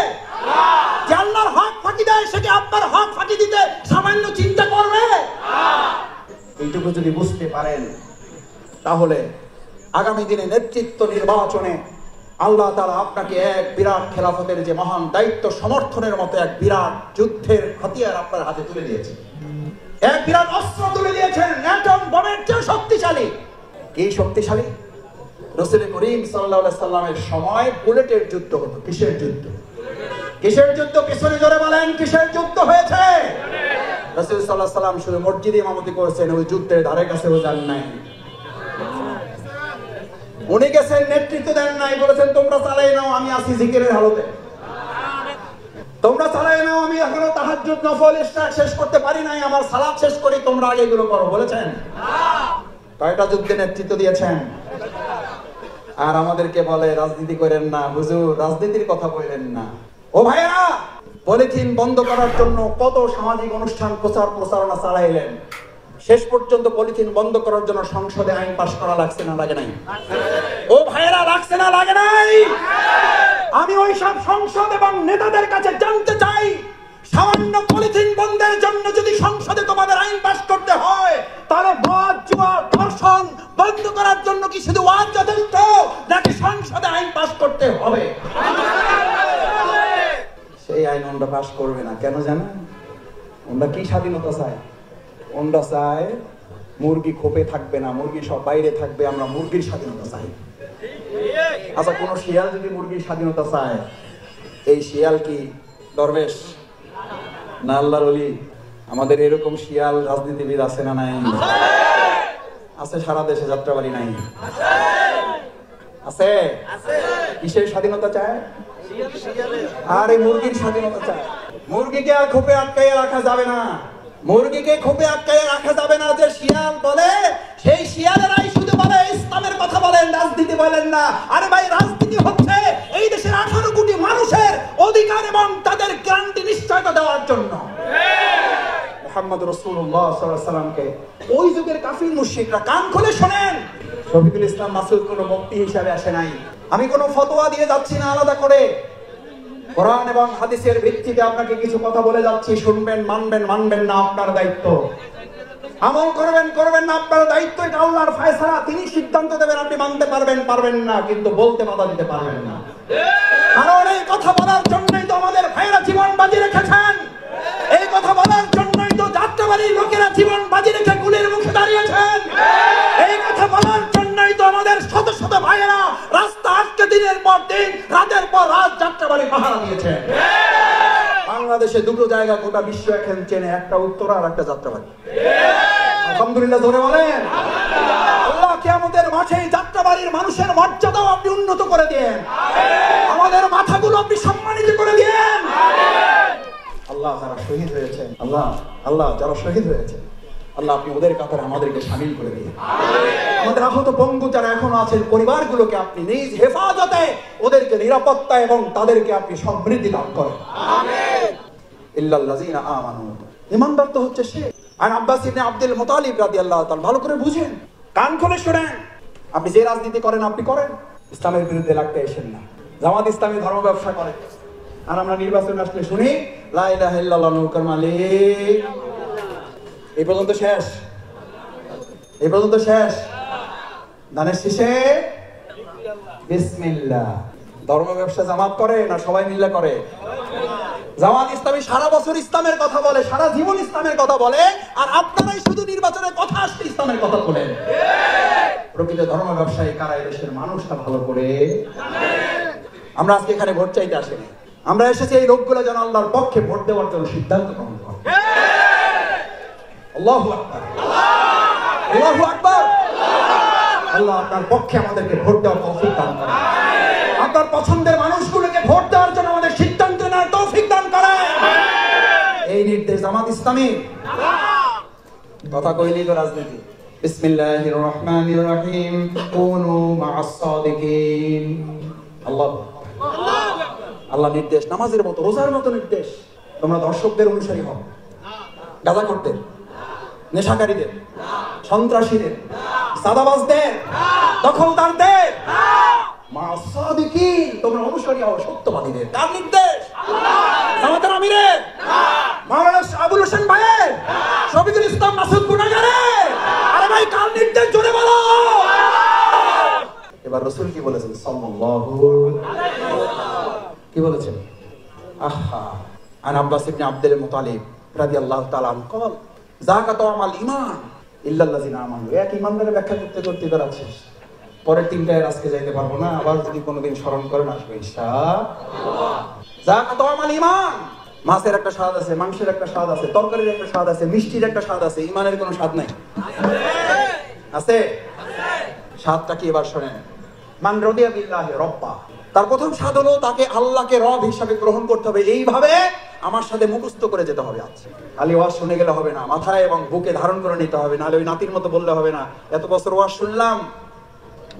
S1: যে আল্লাহর হক ফাঁকি দেয় সে কি আপনার হক ফাঁকি দিতে সামান্য চিন্তা করবে? এইটুকু যদি বুঝতে পারেন তাহলে আগামী দিনে নেতৃত্ব নির্বাচনে আল্লাহ তাআলা আপনাকে এক বিরাট খেলাফতের যে মহান দায়িত্ব সমর্থনের মতো এক বিরাট যুদ্ধের হাতিয়ার আপনার হাতে তুলে দিয়েছে, এক বিরাট অস্ত্র তুলে দিয়েছেন, অ্যাটম বোমের চেয়ে শক্তিশালী। কি শক্তিশালী? রাসূল করিম সাল্লাল্লাহু আলাইহি সাল্লামের সময় বুলেটের যুদ্ধ হতো। কিসের যুদ্ধ? কিসের যুদ্ধ? পিছনে জোরে বলেন, কিসের যুদ্ধ হয়েছে? রাসূল সাল্লাল্লাহু আলাইহি সাল্লাম শুধু মসজিদে ইমামতি করেছেন, ওই যুদ্ধের ধারে কাছেও যান নাই। উনি গেছেন, নেতৃত্ব দেন নাই, বলেছেন তোমরা চালাই নাও, আমি আছি জিকিরের হালতে, তোমরা চালাই নাও, আমি এখনো তাহাজ্জুদ নফল ইশরাক শেষ করতে পারি নাই, আমার সালাত শেষ করি, তোমরা আগে এগুলো করো, বলেছেন? কয়টা যুদ্ধে নেতৃত্ব দিয়েছেন? আর আমাদেরকে বলে রাজনীতি করেন না হুজুর, রাজনীতির কথা বলেন না। ও ভাইরা, পলিথিন বন্ধ করার জন্য কত সামাজিক অনুষ্ঠান প্রচারণা চালাইলেন, শেষ পর্যন্ত পলিথিন বন্ধ করার জন্য সংসদে আইন পাস করা লাগছে না লাগে নাই? ও ভাইরা, লাগছে না লাগে নাই? আমি ওই সব সংসদ এবং নেতাদের কাছে জানতে চাই, সামান্য পলিথিন বন্ধের জন্য যদি সংসদে তোমাদের আইন পাস করতে হয়, তাহলে মদ জুয়া ধর্ষণ বন্ধ করার জন্য কি শুধু ওয়াজ যথেষ্ট, নাকি সংসদে আইন পাস করতে হবে? সেই আইন ওনরা পাস করবে না। কেন জানেন? ওনরা কি স্বাধীনতা চায়? ওনরা চায় মুরগি খোপে থাকবে না, মুরগি সব বাইরে থাকবে, আমরা মুরগির স্বাধীনতা চাই। আচ্ছা, কোন শিয়াল যদি মুরগির স্বাধীনতা চায়, এই শিয়াল কি দরবেশ না আল্লাহর ওলি? আমাদের এরকম শিয়াল রাজনীতিবিদ আছে না নাই? আছে। সারা দেশে যাত্রাবাড়ি নাই? আছে। কিসের স্বাধীনতা চায়? আর এই মুরগির স্বাধীনতা চায়। মুরগিকে আর খোপে আটকাইয়া রাখা যাবে না, মুরগিকে খোপে আটকাইয়া রাখা যাবে না। যে শিয়াল বলে, সেই শিয়ালেরাই শুধু বলে ইসলামের কথা বলেন, রাজনীতি বলেন না। আরে ভাই, রাজনীতি হচ্ছে এই দেশের 18 কোটি মানুষের অধিকার এবং তাদের গ্যারান্টি নিশ্চয়তা দেওয়ার জন্য। মুহাম্মদ রাসূলুল্লাহ সাল্লাল্লাহু আলাইহি ওয়াসাল্লামকে ওই যুগের কাফির মুশরিকরা কান খুলে শোনেন। শফিকুল ইসলাম মাসুদ কোনো মুফতি হিসাবে আসে নাই, আমি কোনো ফতোয়া দিয়ে যাচ্ছি না আলাদা করে। কোরআন এবং হাদিসের ভিত্তিতে আপনাকে কিছু কথা বলে যাচ্ছি, শুনবেন, মানবেন, মানবেন না আপনার দায়িত্ব, আমল করবেন, করবেন না আপনার দায়িত্ব। এটা আল্লাহর ফয়সালা, তিনি সিদ্ধান্ত দেবেন, আপনি মানতে পারবেন, পারবেন না, কিন্তু বলতে বাধা দিতে পারবেন না। কারণ এই কথা বলার জন্যই তো আমাদের ভাইরা জীবন বাজি রেখেছেন, এই কথা বলার জন্যই তো যাত্রাবাড়ির লোকেরা জীবন বাজি রেখে গুলির মুখে দাঁড়িয়েছেন, এই কথা বলার জন্যই তো আমাদের শত শত ভাইয়েরা রাস্তা আটকে দিনের পর দিন, রাতের পর রাত যাত্রাবাড়ি পাহারা দিয়েছেন। বাংলাদেশে দুটো জায়গা গোটা বিশ্ব এখন চেনে, একটা উত্তরা আর একটা যাত্রাবাড়ি। আলহামদুলিল্লাহ ধরে বলেন। আল্লাহ কিয়ামতের মাঠে যাত্রাবাড়ির মানুষের মর্যাদাও আপনি উন্নত করে দেন, আমাদের মাথাগুলো আপনি সম্মানিত করে দেন। আল্লাহ যারা শহীদ হয়েছেন, আল্লাহ যারা শহীদ হয়েছে, আল্লাহ আপনি ওদের কাতারে আমাদেরকে শামিল করে দিন। আমাদের আহত পঙ্গু যারা এখনো আছেন, পরিবারগুলোকে আপনি নিজ হেফাজতে ওদেরকে নিরাপত্তা এবং তাদেরকে আপনি সমৃদ্ধি দান করেন। আমিন। ইল্লাল্লাযিনা আমানু, ঈমানদার তো হচ্ছে সে। আর আব্বাস ইবনে আব্দুল মুতালিব রাদিয়াল্লাহু তাআলা, ভালো করে বুঝেন, কান খুলে শুনেন। আপনি যে রাজনীতি করেন আপনি করেন, ইসলামের বিরুদ্ধে লাগতে আসেন না। জামাত ইসলামী ধর্ম ব্যবসা করে, আর আমরা নির্বাচন আসলে শুনি লা ইলাহা ইল্লাল্লাহ নৌকার মালিক। এই পর্যন্ত শেষ, এই পর্যন্ত শেষ। ধানের শীষে বিসমিল্লাহ। ধর্ম ব্যবসা জামাত করে না সবাই মিলে করে? জামাত ইসলামী সারা বছর ইসলামের কথা বলে, সারা জীবন ইসলামের কথা বলে, আর আপনারাই শুধু নির্বাচনের কথা আসলে ইসলামের কথা বলেন। প্রকৃত ধর্ম ব্যবসায়ী কারা? দেশের মানুষটা ভালো করে। আমরা আজকে এখানে ভোট চাইতে আসিনি, আমরা এসেছি এই লোকগুলো যেন আল্লাহর পক্ষে ভোট দেওয়ার জন্য সিদ্ধান্ত গ্রহণ করে। আল্লাহু আকবার, আল্লাহু আকবার। আল্লাহ আপনার পক্ষে আমাদেরকে ভোট দেওয়ার তৌফিক দান করেন, আপনার পছন্দের মানুষগুলোকে ভোট দেওয়ার জন্য আমাদের সিদ্ধান্ত নেওয়ার তৌফিক দান করেন। এই নির্দেশ জামাত ইসলামী। কথা কইলেই তো রাজনীতি। বিসমিল্লাহির রহমানির রহিম, কুনু মা'আস সাদিকিন। আল্লাহ আল্লাহ নির্দেশ, নামাজের মতো, রোজার মতো নির্দেশ। তোমরা দর্শকদের অনুসারী হও, গাঁজা করতে, নেশাকারীদের, সন্ত্রাসীদের, সাদাবাজদের, দখলদারদের, সাদিকিন, তোমরা অনুসারী হও সত্যবাদীদের। কার নির্দেশ? জামাতের আমিরের, মাওলানা আবুল হোসেন ভাইয়ের, শফিকুল ইসলাম মাসুদ গুনাগারের? আরে ভাই কার নির্দেশ জোরে বলো। এবার রাসূল কি বলেছেন সাল্লাল্লাহু আলাইহি ওয়াসাল্লাম? কি বলেছেন? আহা আন আব্বাস ইবনে আব্দুল মুত্তালিব রাদিয়াল্লাহু তাআলা আনহু قال যাকাতু আমাল ঈমান ইল্লাল্লাযিনা আমানু। এক ঈমানদারের ব্যাখ্যা করতে করতে দাঁড়াচ্ছে, পরের তিনটায় আজকে যাইতে পারবো না, আবার যদি কোনোদিন স্মরণ করেন আসবে ইনশাআল্লাহ। যাকাতু আমাল ঈমান, মাছের একটা স্বাদ আছে, মাংসের একটা স্বাদ আছে, তরকারির একটা স্বাদ আছে, মিষ্টির একটা স্বাদ আছে, ঈমানের কোনো স্বাদ নাই? আছে? স্বাদটা কি এবার শোনেন। মান রাদিয়া বিল্লাহি রাব্বা, তার প্রথম স্বাদ হলো তাকে আল্লাহকে রব হিসাবে গ্রহণ করতে হবে, এইভাবে আমার সাথে মুখস্থ করে যেতে হবে। আচ্ছা খালি ওয়াজ শুনে গেলে হবে না, মাথায় এবং বুকে ধারণ করে নিতে হবে, নাহলে ওই নাতির মতো বললে হবে না এত বছর ওয়াজ শুনলাম,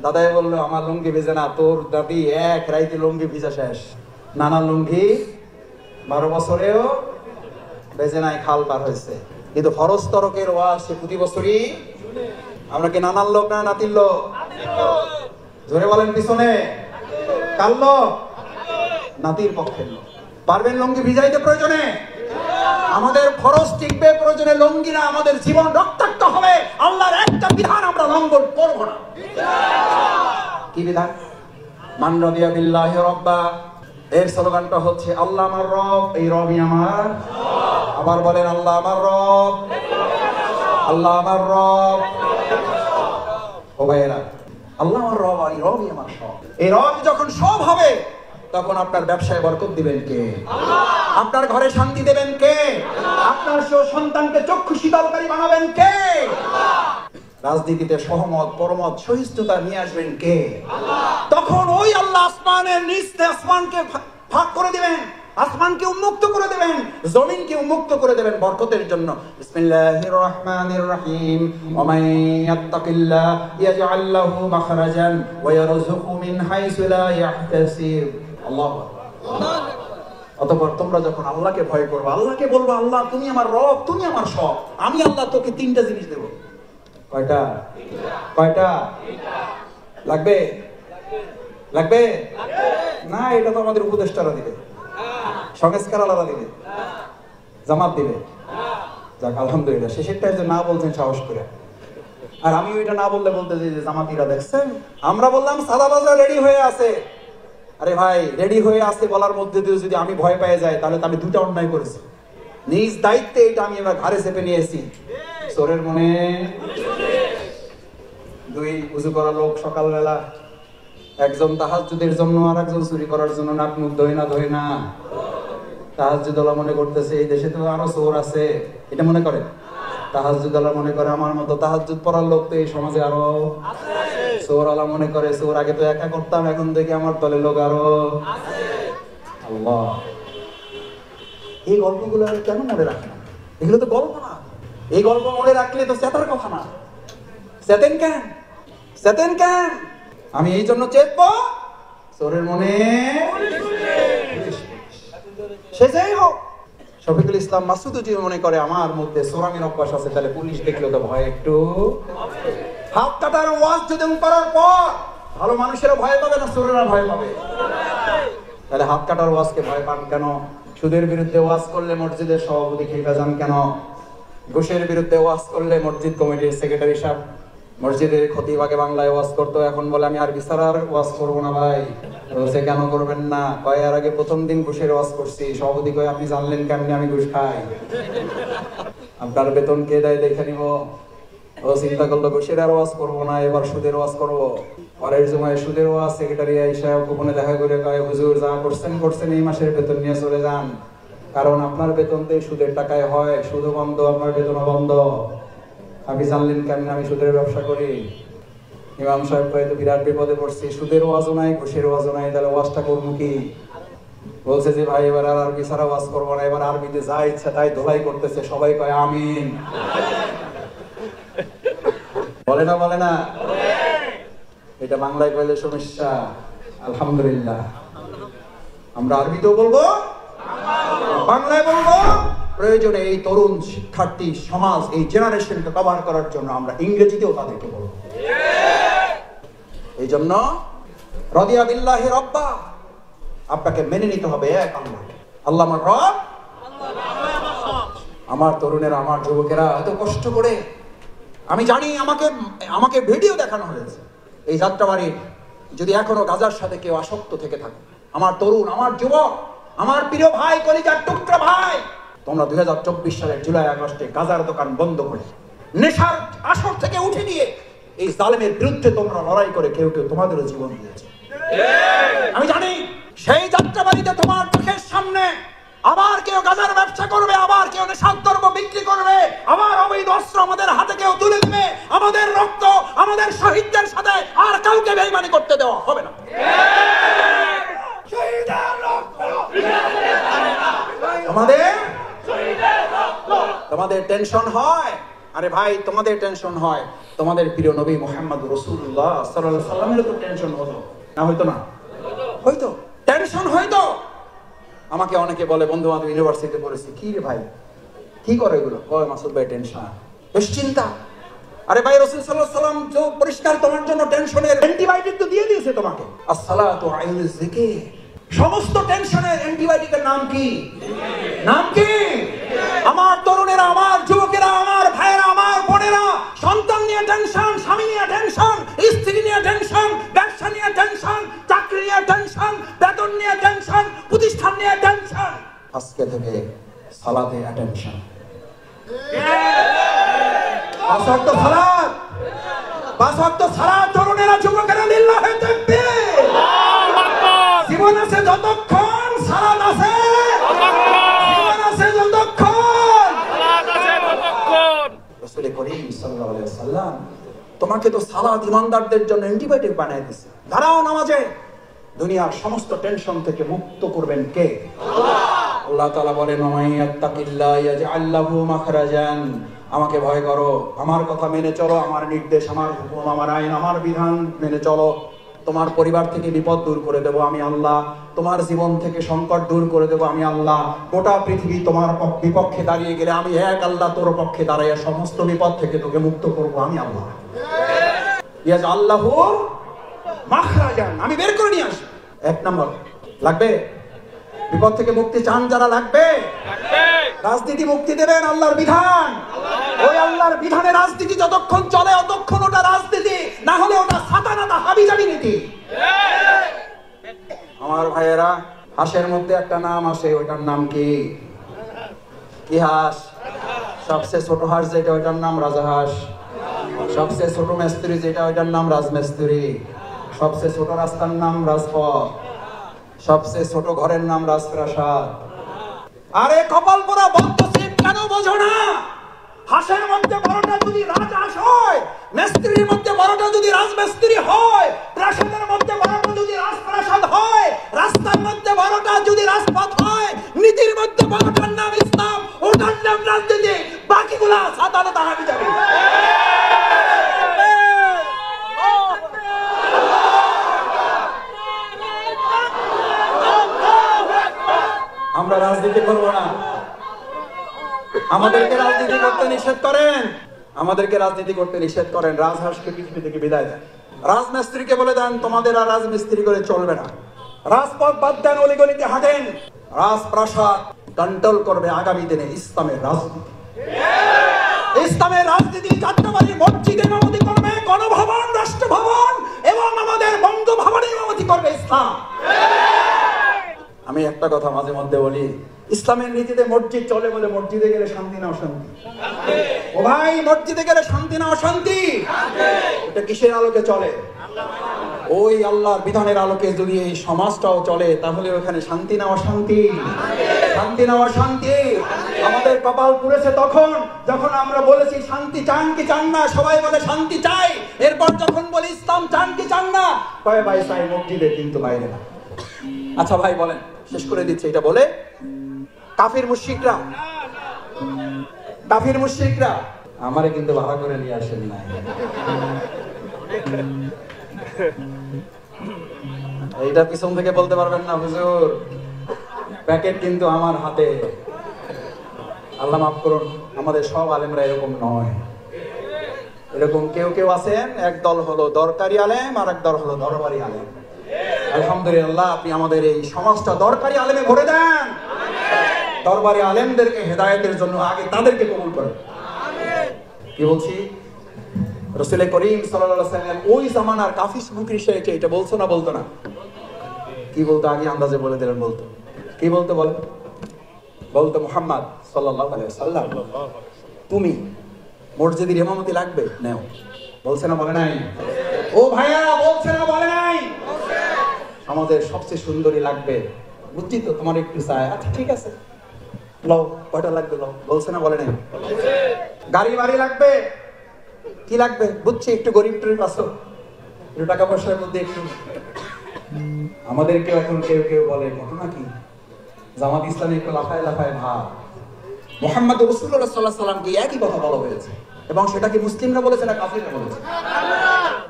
S1: দাদাই বললো আমার লুঙ্গি ভিজে না, তোর দাদি এক রাইতে লুঙ্গি ভিজা শেষ, নানা লুঙ্গি 12 বছরেও ভেজে নাই, খাল পার হয়েছে। কিন্তু ফরজ তরকের ওয়াজ সে প্রতি বছরই। আমরা কি নানার লোক না নাতির লোক? জোরে বলেন পিছনে কার লোক? নাতির পক্ষের লোক। পারবেন লুঙ্গি ভিজাইতে প্রয়োজনে? আমাদের খরচ টিকবে প্রয়োজনে, লুঙ্গি না আমাদের জীবন রক্তাক্ত হবে। আল্লাহর একটা বিধান আমরা লঙ্ঘন করব না। কি বিধান? মান রাদিয়া বিল্লাহি রাব্বা, এর স্লোগানটা হচ্ছে আল্লাহ আমার রব, এই রবই আমার। আবার বলেন আল্লাহ আমার রব, আল্লাহ আমার রব। ও ভাইয়েরা, আল্লাহ আমার রব আর এই রবই আমার সব। এই রব যখন সব হবে তখন আপনার ব্যবসায় বরকত দিবেন কে? আপনার ঘরে শান্তি দেবেন কে? আপনার সন্তানকে চক্ষু শীতলকারী বানাবেন কে? রাজনীতিতে সহমত পরমত সহিষ্ণুতা নিয়ে আসবেন কে? তখন ওই আল্লাহ আসমানের নিচে আসমানকে ভাগ করে দিবেন, আসমানকে উন্মুক্ত করে দেবেন, জমিনকে উন্মুক্ত করে দেবেন বরকতের জন্য। বিসমিল্লাহির রহমানির রহিম। ওয়া মান ইয়াত্তাকিল্লাহ ইয়াজআল লাহু মাখরাজান ওয়া ইয়ারযুকহু মিন হাইসু লা ইয়াহতাসিব। আল্লাহু আকবার। অতঃপর তোমরা যখন আল্লাহকে ভয় করবে, আল্লাহকে বলবো আল্লাহ তুমি আমার রব, তুমি আমার সব, আমি আল্লাহ তোকে 3টা জিনিস দেব। কয়টা? কয়টা লাগবে? লাগবে না? এটা তো আমাদের উপদেষ্টারা দিবে, সংস্কারওয়ালারা দিবে, জামাত দিবে। যাক আলহামদুলিল্লাহ, শেষেরটা যে না বলছেন সাহস করে। আর আমি ওইটা না বললে বলতে যে জামাতিরা দেখছেন, আমরা বললাম সাদাবাজরা রেডি হয়ে আছে। আরে ভাই, রেডি হয়ে আছে বলার মধ্যে দিয়ে যদি আমি ভয় পেয়ে যাই তাহলে তো আমি 2টা অন্যায় করেছি। নিজ দায়িত্বে এটা আমি এবার ঘাড়ে চেপে নিয়েছি। চোরের মনে 2 উজু করা লোক সকালবেলা, একজন তাহাজ্জুদের জন্য আর একজন চুরি করার জন্য নাক মুখ ধোয় না। তাহাজ্জুদওয়ালা মনে করতেছে এই দেশে তো আরো চোর আছে, এটা মনে করে। তাহাজ্জুদওয়ালা মনে করে আমার মতো তাহাজ্জুদ পড়ার লোক তো এই সমাজে আরো আছে। চোরওয়ালা মনে করে চোর আগে তো একা করতাম, এখন দেখি আমার দলের লোক আরো আছে। আল্লাহ, এই গল্পগুলো কেন মনে রাখে না? এগুলো তো গল্প না। এই গল্প মনে রাখলে তো চেতার কথা না। চেতেন কেন? চেতেন কেন? আমি এই জন্য চেতবো চোরের মনে সে যাই হোক। শফিকুল ইসলাম মাসুদ যদি মনে করে আমার মধ্যে চোরামির অভ্যাস আছে, তাহলে পুলিশ দেখলে তো ভয় একটু। হাত কাটার ওয়াজ যদি করার পর ভালো মানুষেরা ভয় পাবে না চোরেরা ভয় পাবে? তাহলে হাত কাটার ওয়াজকে ভয় পান কেন? সুদের বিরুদ্ধে ওয়াজ করলে মসজিদের সভাপতি খেপে যান কেন? ঘুষের বিরুদ্ধে ওয়াজ করলে মসজিদ কমিটির সেক্রেটারি সাহেব, মসজিদের খতিব আগে বাংলায় ওয়াজ করতো, এখন বলে আমি আরবি ছাড়া আর ওয়াজ করবো না। ভাই বলছে কেন করবেন না? কয় এর আগে প্রথম দিন ঘুষের ওয়াজ করছি। সভাপতি কয় আপনি জানলেন কেমনি আমি ঘুষ খাই? আপনার বেতন কে দেয় দেখে নিব। ও চিন্তা করলো ঘুষের আর ওয়াজ করবো না, এবার সুদের ওয়াজ করবো। পরের সময় সুদের ওয়াজ সেক্রেটারি আইসা গোপনে দেখা করে কয় হুজুর যা করছেন এই মাসের বেতন নিয়ে চলে যান, কারণ আপনার বেতন তো সুদের টাকায় হয়, সুদও বন্ধ আপনার বেতনও বন্ধ। আপনি জানলেন কেমন আমি সুদের ব্যবসা করি? ইমাম সাহেব হয়তো বিরাট বিপদে পড়ছি, সুদের ওয়াজও নাই ঘুষের ওয়াজও নাই, তাহলে ওয়াজটা করবো কি? বলছে যে ভাই এবার আর আরবি ছাড়া ওয়াজ করবো না, এবার আরবিতে যা ইচ্ছা তাই ধোলাই করতেছে, সবাই কয় আমিন। বলে না বলে না? এটা বাংলায় কইলে সমস্যা। আলহামদুলিল্লাহ আমরা আরবিতেও বলবো, বাংলায় বলবো। প্রয়োজনে এই তরুণ শিক্ষার্থী সমাজ, এই জেনারেশনকে কভার করার জন্য আমরা ইংরেজিতেও তাদেরকে বলবো। এই জন্য রাদিয়া বিল্লাহি রাব্বা, আপনাকে মেনে নিতে হবে এক আল্লাহ। আল্লাহ আমার রব। আমার তরুণেরা, আমার যুবকেরা এত কষ্ট করে, আমি জানি আমাকে ভিডিও দেখানো হয়েছে এই যাত্রাবাড়ির, যদি এখনো গাজার সাথে কেউ আসক্ত থেকে থাকে, আমার তরুণ, আমার যুবক, আমার প্রিয় ভাই, কলিজার টুকরা ভাই, তোমরা 2024 সালের জুলাই আগস্টে গাজার দোকান বন্ধ করে নেশার আসর থেকে উঠে নিয়ে এই জালেমের বিরুদ্ধে তোমরা লড়াই করে কেউ কেউ তোমাদেরও জীবন দিয়েছে। আমি জানি সেই যাত্রাবাড়িতে তোমার চোখের সামনে আবার কেউ গাজার ব্যবসা করবে, আবার কেউ নেশার দ্রব্য বিক্রি করবে, আবার অবৈধ অস্ত্র আমাদের হাতে কেউ তুলে দেবে। আমাদের রক্ত, আমাদের শহীদদের সাথে আর কাউকে বেইমানি করতে দেওয়া হবে না। তোমাদের টেনশন হয়, আরে ভাই তোমাদের টেনশন হয়, তোমাদের প্রিয় নবী মুহাম্মদ রাসূলুল্লাহ সাল্লাল্লাহু আলাইহি ওয়াসাল্লামের তো টেনশন হতো না? হয়তো না? হয়তো টেনশন হয়তো। আমাকে অনেকে বলে, বন্ধু বান্ধব ইউনিভার্সিটিতে পড়েছি, কি রে ভাই কি করে এগুলো? কয় মাসুদ ভাই টেনশন, বেশ চিন্তা। আরে ভাই রাসূল সাল্লাল্লাহু আলাইহি ওয়াসাল্লাম যে পরিষ্কার তোমার জন্য টেনশনের অ্যান্টিবায়োটিক তো দিয়ে দিয়েছে তোমাকে। আসসালাতু আইনুল যিকির, সমস্ত টেনশনের অ্যান্টিবায়োটিকের নাম কি? নাম কি? আমার তরুণেরা, আমার যুবকেরা, আমার ভাইয়েরা, আমার বোনেরা, সন্তান নিয়ে টেনশন, স্বামী নিয়ে টেনশন, স্ত্রী নিয়ে টেনশন, ব্যবসা নিয়ে টেনশন, চাকরি নিয়ে টেনশন, বেতন নিয়ে টেনশন, প্রতিষ্ঠান নিয়ে টেনশন। আজকে থেকে সালাতে অ্যাটেনশন। 5 ওয়াক্ত সালাত, 5 ওয়াক্ত সালাত তরুণেরা, যুবকেরা, লিল্লাহি তাকবীর। জীবন আছে যতক্ষণ সালাত আছে, জীবন আছে যতক্ষণ সালাত আছে ততক্ষণ। রাসূল করিম সাল্লাল্লাহু আলাইহি ওয়াসাল্লাম তোমাকে তো সালাত ইমানদারদের জন্য অ্যান্টিবায়োটিক বানিয়ে দিয়েছে। দাঁড়াও নামাজে, দুনিয়ার সমস্ত টেনশন থেকে মুক্ত করবেন কে? আল্লাহ তাআলা বলেন, মাইয়াত্তাকিল্লাহ ইয়াজআল লাহু মাখরাজান, আমাকে ভয় করো, আমার কথা মেনে চলো, আমার নির্দেশ, আমার হুকুম, আমার আইন, আমার বিধান মেনে চলো, তোমার পরিবার থেকে বিপদ দূর করে দেবো আমি আল্লাহ, তোমার জীবন থেকে সংকট দূর করে দেবো আমি আল্লাহ, গোটা পৃথিবী তোমার বিপক্ষে দাঁড়িয়ে গেলে আমি এক আল্লাহ তোর পক্ষে দাঁড়িয়ে সমস্ত বিপদ থেকে তোকে মুক্ত করবো আমি আল্লাহ। ইয়াজআল লাহু মাখরাজান, আমি বের করে নিয়ে আসি। 1 নম্বর লাগবে, বিপদ থেকে মুক্তি চান যারা, লাগবে রাজনীতি মুক্তি দেবেন আল্লাহর বিধান। ওই আল্লাহর বিধানে রাজনীতি যতক্ষণ চলে ততক্ষণ ওটা রাজনীতি, না হলে ওটা সাতানাটা হাবিজাবি নীতি। আমার ভাইয়েরা, হাঁসের মধ্যে একটা নাম আসে, ওইটার নাম কি? কি হাঁস? সবচেয়ে ছোট হাঁস যেটা, ওইটার নাম রাজাহাঁস। সবচেয়ে ছোট মিস্ত্রি যেটা, ওইটার নাম রাজমিস্ত্রি। সবচেয়ে ছোট রাস্তার নাম রাজপথ। সবচেয়ে ছোট ঘরের নাম রাজপ্রাসাদ। আরে কপাল পোড়া বদ্ধশীল, কেন বোঝো না? হাঁসের মধ্যে বড়টা যদি রাজহাঁস হয়, মিস্ত্রির মধ্যে বড়টা যদি রাজমিস্ত্রি হয়, প্রাসাদের মধ্যে বড়টা যদি রাজপ্রাসাদ হয়, রাস্তার মধ্যে বড়টা যদি রাজপথ হয়, নীতির মধ্যে বড়টার নাম ইসলাম, ওটার নাম রাজনীতি, বাকিগুলা সাধারণত হাবি যাবে। আমরা রাজনীতি করবো না, আমাদেরকে রাজনীতি করতে নিষেধ করেন, আমাদেরকে রাজনীতি করতে নিষেধ করেন। রাজহাঁসকে পৃথিবী থেকে বিদায় দেন, রাজমিস্ত্রিকে বলে দেন তোমাদের আর রাজমিস্ত্রি করে চলবে না, রাজপথ বাদ দেন, অলিগলিতে হাঁটেন, রাজপ্রাসাদ কন্ট্রোল করবে আগামী দিনে ইসলামের রাজনীতি। ইসলামের রাজনীতি যাত্রাবাড়ি মসজিদে ইমামতি করবে, গণভবন, রাষ্ট্রভবন এবং আমাদের বঙ্গভবনে ইমামতি করবে ইসলাম। আমি একটা কথা মাঝে মধ্যে বলি, ইসলামের নীতিতে মসজিদ চলে বলে মসজিদে গেলে শান্তি না অশান্তি? ও ভাই, মসজিদে গেলে শান্তি না অশান্তি? এটা কিসের আলোকে চলে? ওই আল্লাহর বিধানের আলোকে যদি এই সমাজটাও চলে, তাহলে ওখানে শান্তি না অশান্তি? শান্তি না অশান্তি? আমাদের কপাল পুড়েছে তখন যখন আমরা বলেছি শান্তি চান কি চান না, সবাই বলে শান্তি চাই। এরপর যখন বলি ইসলাম চান কি চান না, কয় ভাই চাই মসজিদে কিন্তু বাইরে না। আচ্ছা ভাই বলেন, শেষ করে দিচ্ছে, এটা বলে কাফির মুশরিকরা আমারে কিন্তু ভাড়া করে নিয়ে আসেন না, এইটা পিছন থেকে বলতে পারবেন না হুজুর, প্যাকেট কিন্তু আমার হাতে। আল্লাহ মাফ করুন, আমাদের সব আলেমরা এরকম নয়। এরকম কেউ কেউ আছেন, এক দল হলো দরকারি আলেম আর এক দল হলো দরবারি আলেম। আলহামদুলিল্লাহ, আপনি আমাদের এই সমাজটা দরকারি আলেমে ভরে দেন। দরবারি আলেমদেরকে হেদায়েতের জন্য আগে তাদেরকে কবুল করেন। কি বলছি, রাসূল করিম সাল্লাল্লাহু আলাইহি ওয়াসাল্লাম ওই জামানার কাফির মুশরিককে এটা বলতো না? বলতো না? কি বলতো? আগে আন্দাজে বলে দিলেন। বলতো কি বলতো? বলে বলতো মুহাম্মদ সাল্লাল্লাহু আলাইহি ওয়াসাল্লাম, তুমি মসজিদের ইমামতি লাগবে নাও। বলছে না? বলে নাই? ও ভাইয়া, বলছে না? বলে নাই? আমাদের সবচেয়ে সুন্দরী লাগবে, বুঝছি তো, তোমার একটু চাই। আচ্ছা ঠিক আছে, লও, কয়টা লাগবে লও। বলছে না? বলে নাই? গাড়ি বাড়ি লাগবে, কি লাগবে বুঝছি, একটু গরিব টরিব আছো, একটু টাকা পয়সার মধ্যে একটু। আমাদেরকে এখন কেউ কেউ বলে ঘটনা কি, জামাত ইসলামে একটু লাফায় লাফায় ভাব। মুহাম্মদ রাসূলুল্লাহ সাল্লাল্লাহু আলাইহি ওয়াসাল্লামকে একই কথা বলা হয়েছে, এবং সেটা কি মুসলিমরা বলেছে না কাফিররা বলেছে?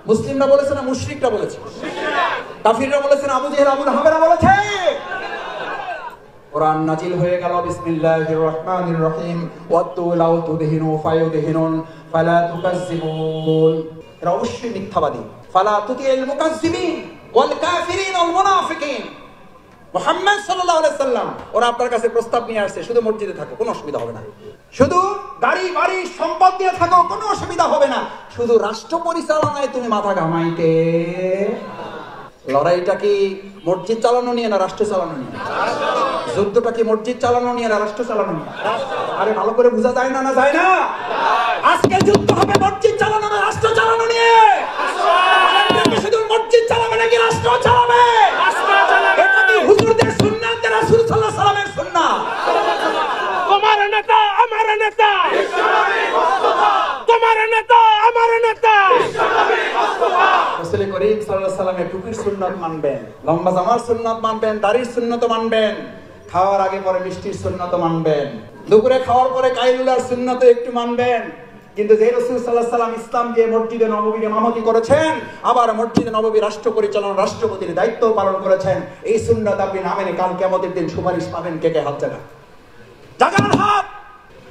S1: মুসলিমরা বলেছে না মুশরিকরা বলেছে? কাফিররা বলেছে না আবু জেহেল আবু লাহাবরা বলেছে? কোরআন নাজিল হয়ে গেল, বিসমিল্লাহির রহমানির রহিম, ওয়াত্তু লাউ তুদহিনু ফায়ুদহিনুন ফালা তুকাজ্জিবুন। এরা অবশ্যই মিথ্যাবাদী। ফালা তুতিল মুকাজ্জিবিন ওয়াল কাফিরিন ওয়াল মুনাফিকিন। মুহাম্মদ সাল্লাল্লাহু আলাইহি সাল্লাম ওরা আপনার কাছে প্রস্তাব নিয়ে আসছে, শুধু মসজিদে থাকো, কোনো অসুবিধা হবে না। শুধু গাড়ি বাড়ি সম্পদ দিয়ে থাকো, কোনো অসুবিধা হবে না। শুধু রাষ্ট্র পরিচালনায় তুমি মাথা ঘামাইতে। লড়াইটা কি মসজিদ চালানো নিয়ে না রাষ্ট্র চালানো নিয়ে? যুদ্ধটা কি মসজিদ চালানো নিয়ে না রাষ্ট্র চালানো নিয়ে? আরে ভালো করে বোঝা যায় না? না যায় না? আজকে যুদ্ধ হবে মসজিদ চালানো না রাষ্ট্র চালানো নিয়ে। শুধু মসজিদ চালাবে নাকি রাষ্ট্র চালাবে? এটা কি হুজুরদের সুন্নাত, রাসূল সাল্লাল্লাহু আলাইহি ওয়াসাল্লামের সুন্নাত?
S6: তোমার নেতা আমার নেতা, তোমার নেতা আমার নেতা।
S1: রাসূল করিম সাল্লাল্লাহু আলাইহি ওয়াসাল্লামের টুপির সুন্নাত মানবেন, লম্বা জামার সুন্নাত মানবেন, দাড়ির সুন্নাত মানবেন, খাওয়ার আগে পরে মিষ্টির সুন্নাত মানবেন, দুপুরে খাওয়ার পরে কাইলুলার সুন্নাত একটু মানবেন। কিন্তু যে রাসূল সাল্লাল্লাহু আলাইহি ওয়াসাল্লাম ইসলাম দিয়ে মসজিদে নববীর ইমামতি করেছেন, আবার মসজিদে নববী রাষ্ট্র পরিচালনা রাষ্ট্রপতির দায়িত্ব পালন করেছেন, এই সুন্নাত আপনি না মেনে কাল কিয়ামতের দিন সুপারিশ পাবেন। কে কে হাত জাগান? জাগান হাত।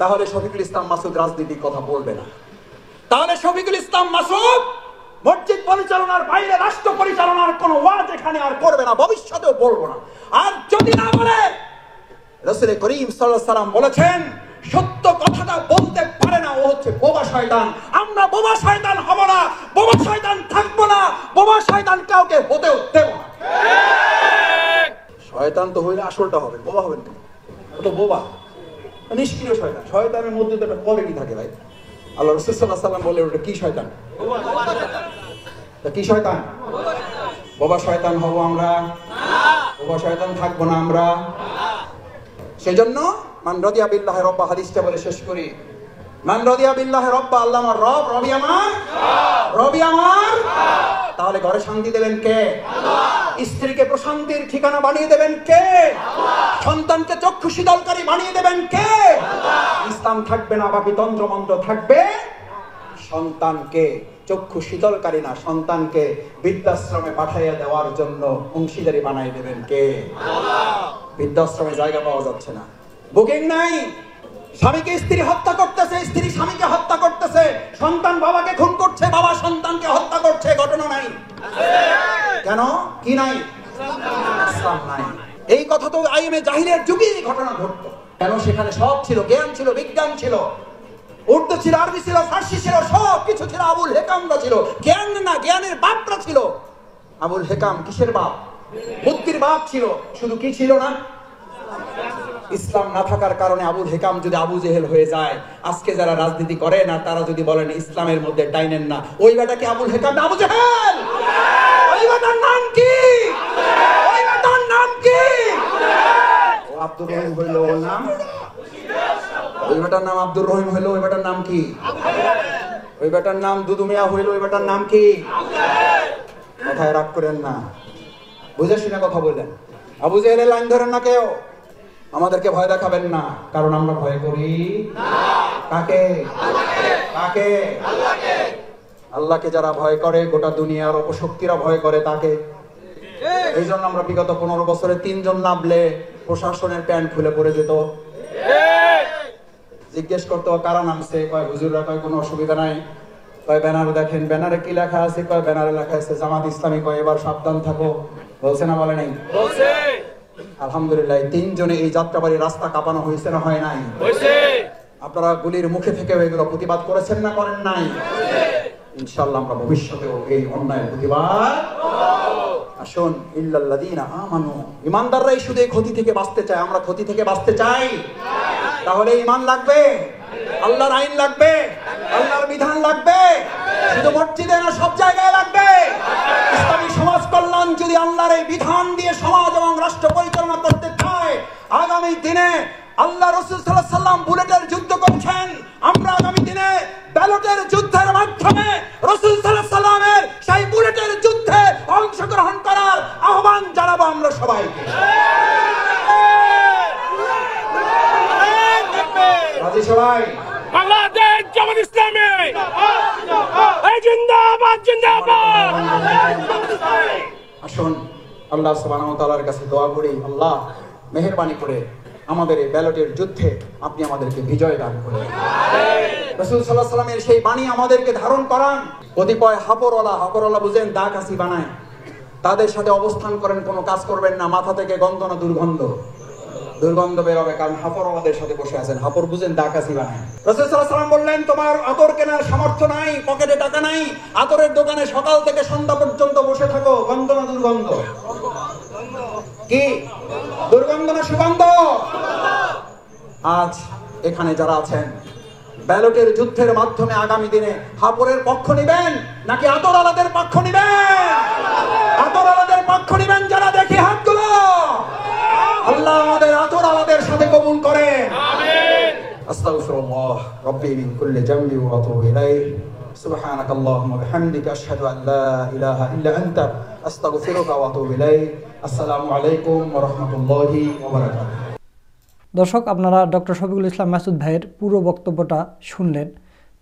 S1: তাহলে শফিকুল ইসলাম মাসুদ রাজনীতির কথা বলবে না। তাহলে শফিকুল ইসলাম মাসুদ মসজিদ পরিচালনার বাইরে রাষ্ট্র পরিচালনার কোন ওয়াজ এখানে আর করবে না, ভবিষ্যতেও বলবো না। আর যদি না বলে, রাসূল করিম সাল্লাল্লাহু আলাইহি ওয়াসাল্লাম বলেছেন সত্য কথাটা বলতে পারে না, ও হচ্ছে বোবা শয়তান। আমরা বোবা শয়তান হব না, বোবা শয়তান থাকবো না, বোবা শয়তান কাউকে হতেও দেব না। শয়তান তো হইলে আসলটা হবে, বোবা হবেন না। ও তো বোবা, নিষ্ক্রিয় শয়তান। শয়তানের মধ্যে তো একটা কোয়ালিটি থাকে ভাই। আল্লাহ রাসূল সাল্লাল্লাহু আলাইহি ওয়াসাল্লাম বলে ওটা কি শয়তান? কি শয়তান? বোবা শয়তান হব আমরা? বোবা শয়তান থাকবো না আমরা। সেজন্য মান রাদিয়া বিল্লাহি রাব্বা, হাদিসটা বলে শেষ করি। মান রাদিয়া বিল্লাহি রাব্বা, আল্লাহ আমার রব, রবি আমার, রবি আমার। তাহলে ঘরে শান্তি দেবেন কে? স্ত্রীকে প্রশান্তির ঠিকানা বানিয়ে দেবেন কে? সন্তানকে চক্ষু শীতলকারী বানিয়ে দেবেন কে? ইসলাম থাকবে না, বাকি তন্ত্র মন্ত্র থাকবে। সন্তানকে চক্ষু শীতলকারী না, সন্তানকে বৃদ্ধাশ্রমে পাঠাইয়া দেওয়ার জন্য অংশীদারি বানাই দেবেন কে? বৃদ্ধাশ্রমে জায়গা পাওয়া যাচ্ছে না, বুকিং নাই। স্বামীকে স্ত্রী হত্যা করতেছে, স্ত্রী স্বামীকে হত্যা করতেছে, সন্তান বাবাকে খুন করছে, বাবা সন্তানকে হত্যা করছে, ঘটনা নাই। কেন? কি নাই? ইসলাম নাই। এই কথা তো আইএমএ জাহিলের যুগে ঘটনা ঘটতো। কেন? সেখানে সব ছিল, জ্ঞান ছিল, বিজ্ঞান ছিল, উর্দু ছিল, আরবি ছিল, ফার্সি ছিল, সব কিছু ছিল। আবুল হেকামরা ছিল, জ্ঞান না, জ্ঞানের বাপরা ছিল। আবুল হেকাম কিসের বাপ? বুদ্ধির বাপ ছিল। শুধু কি ছিল না? ইসলাম না থাকার কারণে আবুল হেকাম যদি আবু জেহেল হয়ে যায়, আজকে যারা রাজনীতি করে না তারা যদি বলেন ইসলামের মধ্যে টাইনেন না, ওই বেটা কি আবুল হেকাম না আবু জেহেল? ওই বেটার নাম কি? ওই বেটার নাম কি? ও আব্দুর রহিম হইল ওর নাম, ওই বেটার নাম আব্দুর রহিম হইল, ওই বেটার নাম কি? ওই বেটার নাম দুদু মিয়া হইল, ওই বেটার নাম কি? কথায় রাগ করেন না, বুঝে শুনে কথা বললেন। আবু জেহেলের লাইন ধরেন না কেউ, আমাদেরকে ভয় দেখাবেন না, কারণ আমরা ভয় করি কাকে? কাকে? আল্লাহকে যারা ভয় করে, গোটা দুনিয়ার অপশক্তিরা ভয় করে তাকে। এই জন্য আমরা বিগত 15 বছরে 3 জন নামলে প্রশাসনের প্যান্ট খুলে পড়ে যেত। জিজ্ঞেস করতো কারা নামছে, কয় হুজুররা, কয় কোনো অসুবিধা নাই, কয় ব্যানার দেখেন, ব্যানারে কি লেখা আছে, কয় ব্যানারে লেখা আছে জামাত ইসলামী, কয় এবার সাবধান থাকো। বলছে না বলে নাই?
S6: বলছে
S1: আলহামদুলিল্লাহ, 3 জনে এই যাত্রাবাড়ির রাস্তা কাঁপানো হয়েছে না হয় নাই?
S6: হইছে
S1: আপনারা গুলির মুখে থেকে এগুলো প্রতিবাদ করেছেন না করেন নাই? ইনশাআল্লাহ আমরা ভবিষ্যতেও এই অন্যায়ের প্রতিবাদ। আসুন, ইল্লাল্লাযীনা আমানু, ঈমানদাররাই শুধু এই ক্ষতি থেকে বাঁচতে চায়। আমরা ক্ষতি থেকে বাঁচতে চাই? তাহলে ঈমান লাগবে, আল্লাহর আইন লাগবে, আল্লাহর বিধান লাগবে। শুধু মসজিদে না, সব জায়গায় লাগবে। ইসলামী সমাজ কল্যাণ যদি আল্লাহর এই বিধান দিয়ে সমাজ এবং রাষ্ট্র পরিচালনা করতে চায়, আগামী দিনে আল্লাহ রাসূল সাল্লাল্লাহু আলাইহি ওয়াসাল্লাম বুলেটের যুদ্ধ করছেন, আমরা আগামী দিনে ব্যালটের যুদ্ধের মাধ্যমে রাসূল সাল্লাল্লাহু আলাইহি ওয়াসাল্লামের সেই বুলেটের যুদ্ধে অংশগ্রহণ করার আহ্বান জানাবো আমরা সবাইকে। রাজি সবাই?
S6: বাংলাদেশ জামাত ইসলামী এই জিন্দাবাদ জিন্দাবাদ।
S1: আসুন আল্লাহ সুবহানাহু ওয়া তাআলার কাছে দোয়া করি, আল্লাহ মেহেরবানি করে আমাদের এই ব্যালটের যুদ্ধে আপনি আমাদেরকে বিজয় দান করুন। রাসূল সাল্লাল্লাহু আলাইহি ওয়াসাল্লামের সেই বাণী আমাদেরকে ধারণ করান। কতিপয় হাপরওয়ালা বুঝেন, দা কাশি বানায়, তাদের সাথে অবস্থান করেন, কোনো কাজ করবেন না। মাথা থেকে গন্ধ না দুর্গন্ধ বেরোবে, কারণ হাপরওয়ালাদের সাথে বসে আছেন। হাপর বুঝেন, দা কাশি বানায়। রাসূল সাল্লাল্লাহু আলাইহি ওয়াসাল্লাম বললেন, তোমার আতর কেনার সামর্থ্য নাই, পকেটে টাকা নাই, আতরের দোকানে সকাল থেকে সন্ধ্যা পর্যন্ত বসে থাকো। গন্ধ না দুর্গন্ধ? কি দুর্গন্ধ না সুগন্ধ? আজ এখানে যারা আছেন, ব্যালটের যুদ্ধের মাধ্যমে আগামী দিনে হাপরের পক্ষ নিবেন নাকি আতরওয়ালাদের পক্ষ নিবেন? আতরওয়ালাদের পক্ষ নিবেন যারা, দেখি হাতগুলো। আল্লাহ আমাদের আতরওয়ালাদের সাথে কবুল করেন। আমিন। আস্তাগফিরুল্লাহ রাব্বি মিন কুল্লি জামবি ওয়া আতুবু ইলাইহি। সুবহানাকাল্লাহুম্মা ওয়া বিহামদিকা আশহাদু আন লা ইলাহা ইল্লা আনতা আস্তাগফিরুকা ওয়া আতুবু ইলাইহি। আসসালামু আলাইকুম ওয়া রাহমাতুল্লাহি ওয়া বারাকাতুহু।
S5: দর্শক, আপনারা ডক্টর শফিকুল ইসলাম মাসুদ ভাইয়ের পুরো বক্তব্যটা শুনলেন।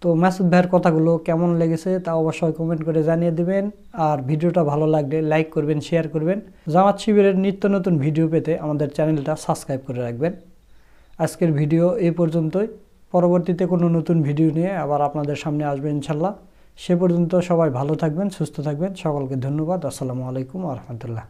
S5: তো মাসুদ ভাইয়ের কথাগুলো কেমন লেগেছে তা অবশ্যই কমেন্ট করে জানিয়ে দেবেন। আর ভিডিওটা ভালো লাগলে লাইক করবেন, শেয়ার করবেন। জামাত শিবিরের নিত্য নতুন ভিডিও পেতে আমাদের চ্যানেলটা সাবস্ক্রাইব করে রাখবেন। আজকের ভিডিও এই পর্যন্তই। পরবর্তীতে কোনো নতুন ভিডিও নিয়ে আবার আপনাদের সামনে আসবে ইনশাল্লাহ। সে পর্যন্ত সবাই ভালো থাকবেন, সুস্থ থাকবেন। সকলকে ধন্যবাদ। আসসালামু আলাইকুম ওয়া রাহমাতুল্লাহ।